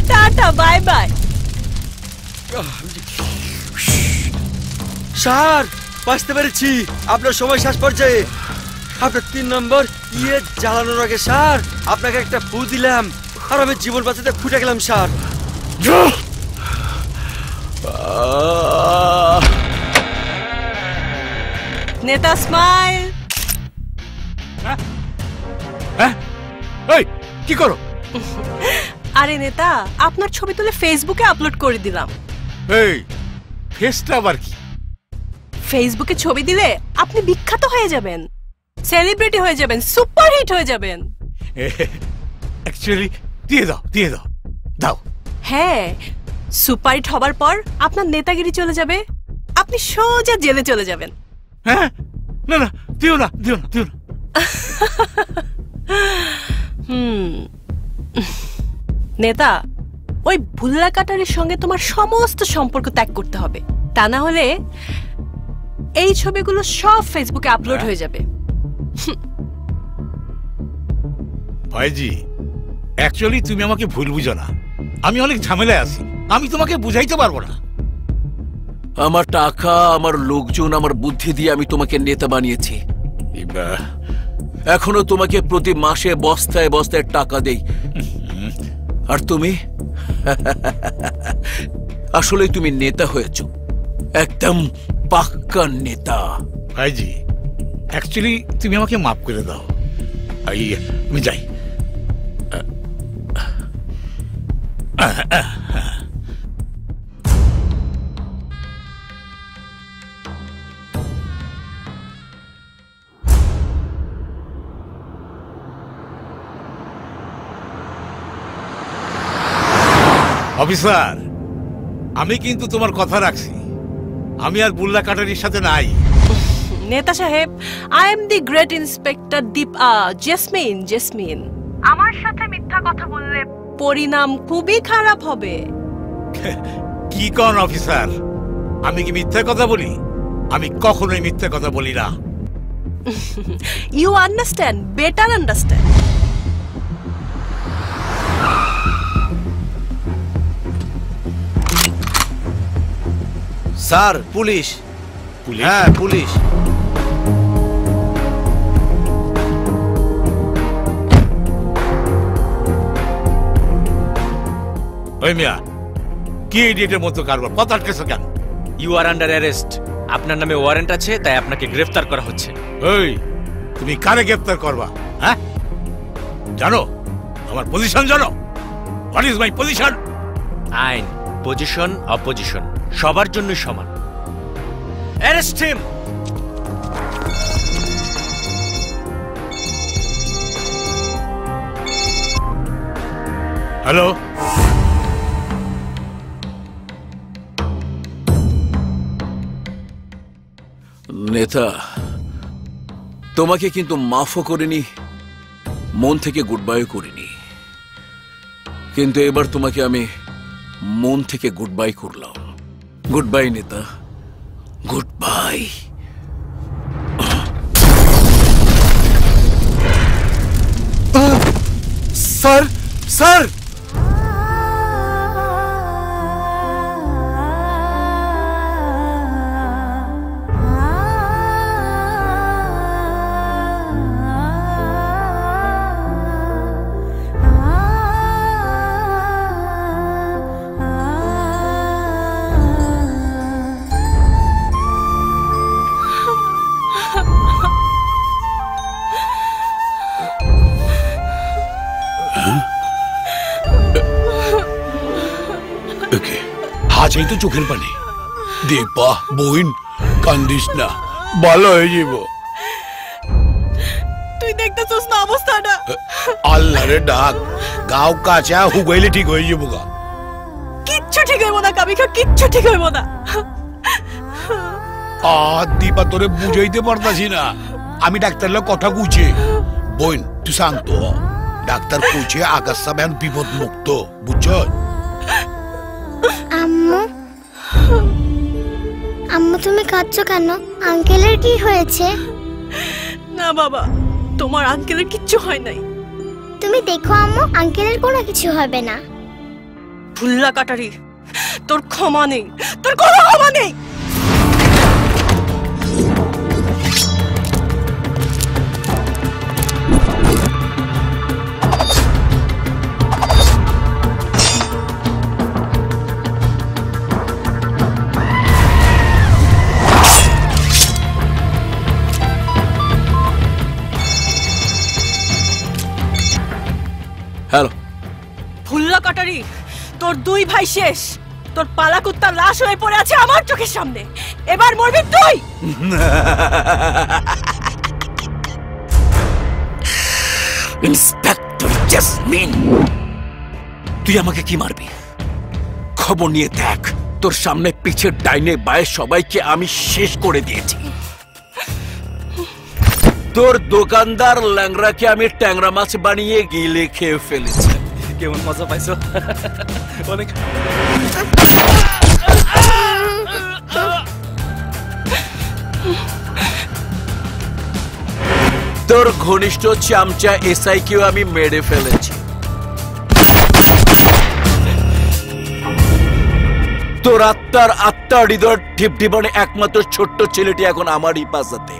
C: Tata, bye bye.
A: স্যার, বাঁচতে পেরেছি। আপনার সময় শেষ পর্যায়ে। আপনার 3 নম্বর ইয়ে জ্বালানোর আগে স্যার আপনাকে একটা ফু দিলাম, আর আমি জীবন বাঁচাতে ফুটে গেলাম স্যার।
C: নেতা স্মাইল।
D: এই কি করো?
C: আরে নেতা, আপনার ছবি তুলে ফেসবুকে আপলোড করে দিলাম।
D: এই ফেসটা আবার কি?
C: ফেসবুকে ছবি দিলে আপনি বিখ্যাত হয়ে যাবেন, সেলিব্রিটি হয়ে যাবেন, সুপারহিট হয়ে যাবেন।
D: অ্যাকচুয়ালি দিয়ে দাও, দিয়ে দাও, দাও।
C: হ্যাঁ, সুপারহিট হবার পর আপনার নেতাগিরি চলে যাবে, আপনি সোজা জেলে চলে যাবেন।
D: হ্যাঁ, না না, দিও না, দিও না, দিও না।
C: নেতা, ওই ভুল্লা কাটারের সঙ্গে তোমার সমস্ত সম্পর্ক ত্যাগ করতে হবে, তা না হলে এই ছবিগুলো সব ফেসবুকে আপলোড হয়ে যাবে।
D: ভাইজি, অ্যাকচুয়ালি তুমি আমাকে ভুল বুঝো না, আমি অনেক ঝামেলায় আছি, আমি তোমাকে বুঝাইতে পারবো না।
P: আমার টাকা, আমার লোকজন, আমার বুদ্ধি দিয়ে আমি তোমাকে নেতা বানিয়েছি। এখনো তোমাকে প্রতি মাসে বস্তায় বস্তায় টাকা দেই, আর তুমি আসলে তুমি নেতা হয়েছো, একদম পাক্কা নেতা।
D: ভাইজি, অ্যাকচুয়ালি তুমি আমাকে মাফ করে দাও, আমি যাই। অফিসার, আমি কিন্তু তোমার কথা রাখছি, আমি আর বুল্লা কাটারির সাথে নাই।
C: নেতা সাহেব, I am the great inspector jasmine. Jasmine, আমার সাথে মিথ্যা কথা বললে পরিণাম খুবই খারাপ হবে।
D: কি কোন অফিসার, আমি কি মিথ্যে কথা বলি? আমি কখনোই মিথ্যে কথা বলি না।
C: You understand, better understand.
L: Sir police. হ্যাঁ পুলিশ।
D: ওই মিয়া, কি ইডিয়েটের মতো কারবার, পথ আটকেছো কেন?
B: You are under arrest. আপনার নামে ওয়ারেন্ট আছে, তাই আপনাকে গ্রেফতার করা হচ্ছে।
D: ওই তুমি কারে গ্রেফতার করবা? হ্যাঁ জানো আমার পজিশন জানো? What is my position?
B: আইন, পজিশন, অপোজিশন সবার জন্য সমান। Arrest him.
D: হ্যালো,
P: নেতা, তোমাকে কিন্তু মাফও করিনি, মন থেকে গুড বাই করিনি, কিন্তু এবার তোমাকে আমি মন থেকে গুড বাই করলাম। গুড বাই নেতা, গুড বাই।
L: স্যার স্যার,
D: হাজেই তো চোখের পানি। দীপা বইন, কান্দিস না, ভালো হয়ে যাব।
C: তুই দেখতেছস না অবস্থাটা?
D: আল্লাহরে ডাক, গাও কাঁচা হুগাইলে ঠিক হয়ে যাবো গা।
C: কিচ্ছু ঠিক হইব না কাবিখা, কিচ্ছু ঠিক হইব না।
D: দীপা তোরে বুঝাইতে পারতাছি না, আমি ডাক্তার লোক কথা কুছে। বইন তুই শান্ত হ, ডাক্তার কুছে আকাশ সামনে বিপদ মুক্ত, বুঝছ?
K: আম্মু, আম্মু তুমি কাঁদছো কেন? আঙ্কেলের কি হয়েছে?
C: না বাবা, তোমার আঙ্কেলের কিচ্ছু হয় নাই।
K: তুমি দেখো আম্মু, আঙ্কেলের কোনো কিছু হবে না।
C: ভুল্লা কাটারি, তোর ক্ষমা নেই, তোর কোনো ক্ষমা নেই।
P: হ্যালো,
C: ভুল্লা কাটারি, তোর দুই ভাই শেষ। তোর পালা কুত্তার লাশ হয়ে পড়ে আছে আমার চোখের সামনে। এবার মরবি তুই।
P: ইন্সপেক্টর জেসমিন, তুই আমাকে কি মারবি? খবর নিয়ে দেখ, তোর সামনে পিছের ডাইনে বায়ে সবাইকে আমি শেষ করে দিয়েছি। তোর দোকানদার ল্যাংরাকে আমি ট্যাংরা মাছ বানিয়ে গিলে খেয়ে ফেলেছি।
N: কেমন মজা পাইছো? অনেক।
P: তোর ঘনিষ্ঠ চামচা এসআই কেও আমি মেরে ফেলেছি। তোর আত্মার হৃদয় ঢিপঢিপানে একমাত্র ছোট্ট ছেলেটি এখন আমার হেফাজতে।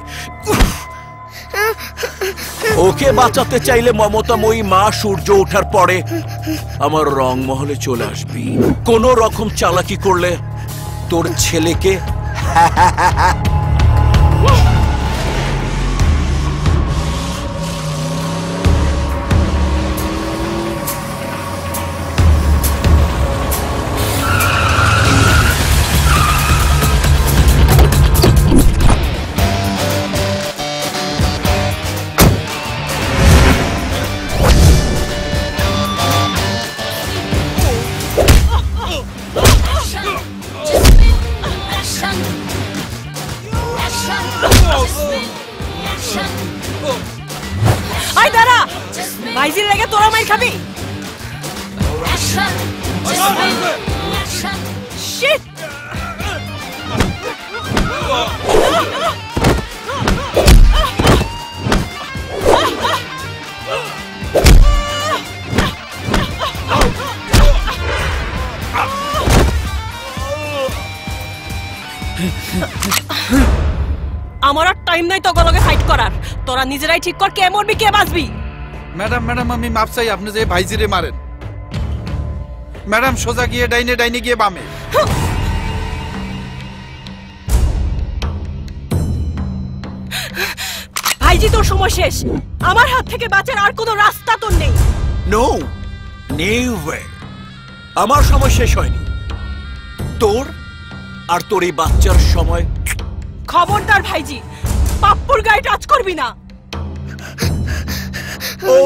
P: ওকে বাঁচাতে চাইলে মমতাময়ী মা সূর্য ওঠার পরে আমার রংমহলে চলে আসবি। কোন রকম চালাকি করলে তোর ছেলেকে
C: আই দাঁড়া, ভাইজির লেগে তোরা মাইর খাবি। শিট! আমার আর টাইম নাই তো গলগে ফাইট করার। তোরা নিজেরাই ঠিক কর কে মরবি কে বাঁচবি।
U: ম্যাডাম ম্যাডাম আমি মাপ চাই, আপনি যে ভাইজিরে মারেন। ম্যাডাম সোজা গিয়ে ডাইনে, ডাইনে গিয়ে বামে।
C: ভাইজি তোর সময় শেষ। আমার হাত থেকে বাঁচার আর কোনো রাস্তা তোর নেই।
P: নো নেভার, আমার সময় শেষ হয়নি। তোর আর তোর এই বাচ্চার সময়।
C: খবরদার ভাইজি, পাপ্পুর গায়ে টাচ করবি না।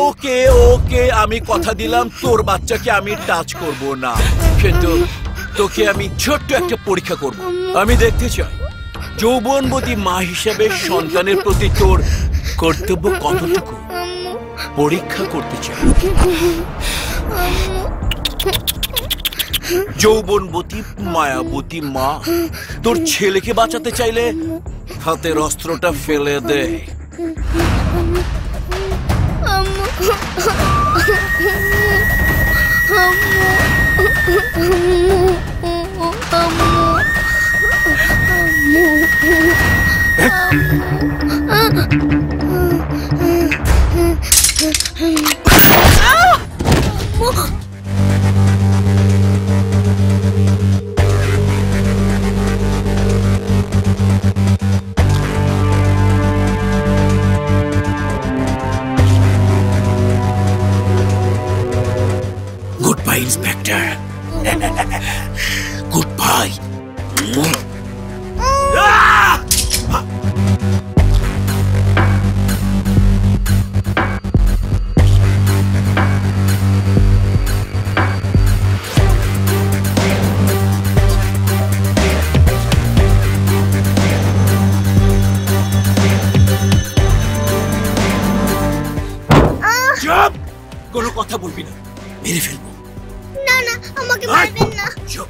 P: ওকে ওকে, আমি কথা দিলাম তোর বাচ্চাকে আমি টাচ করব না, কিন্তু তোকে আমি ছোট্ট একটা পরীক্ষা করব। আমি দেখতে চাই যৌবনবতী মা হিসেবে সন্তানের প্রতি তোর কর্তব্য কতটুকু, পরীক্ষা করতে চাই। যৌবনবতী মায়াবতী মা তোর ছেলেকে বাঁচাতে চাইলে হাতের অস্ত্রটা ফেলে দে। Goodbye, Inspector. Goodbye. চুপ! কোনো কথা বলবি না, মেরে ফেলবো।
K: না না, আমাকে মারবেন না।
P: চুপ!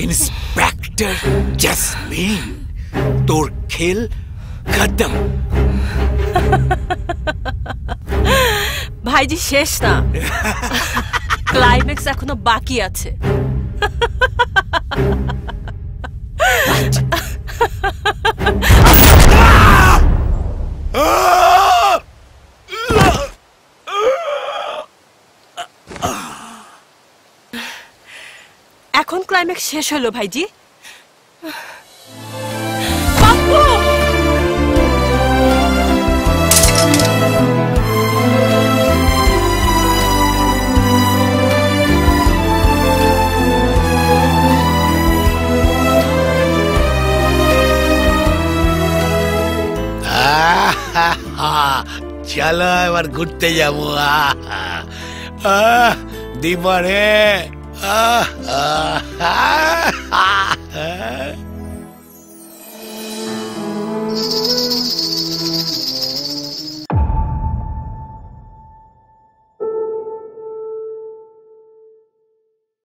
P: इंस्पेक्टर जैस्मीन, তোর খেল খতম।
C: ভাইজি শেষ না, ক্লাইম্যাক্স এখনো বাকি আছে। এখন ক্লাইম্যাক্স শেষ হলো ভাইজি। পাপ্পু!
D: চলো এবার ঘুরতে যাবো দিবা রে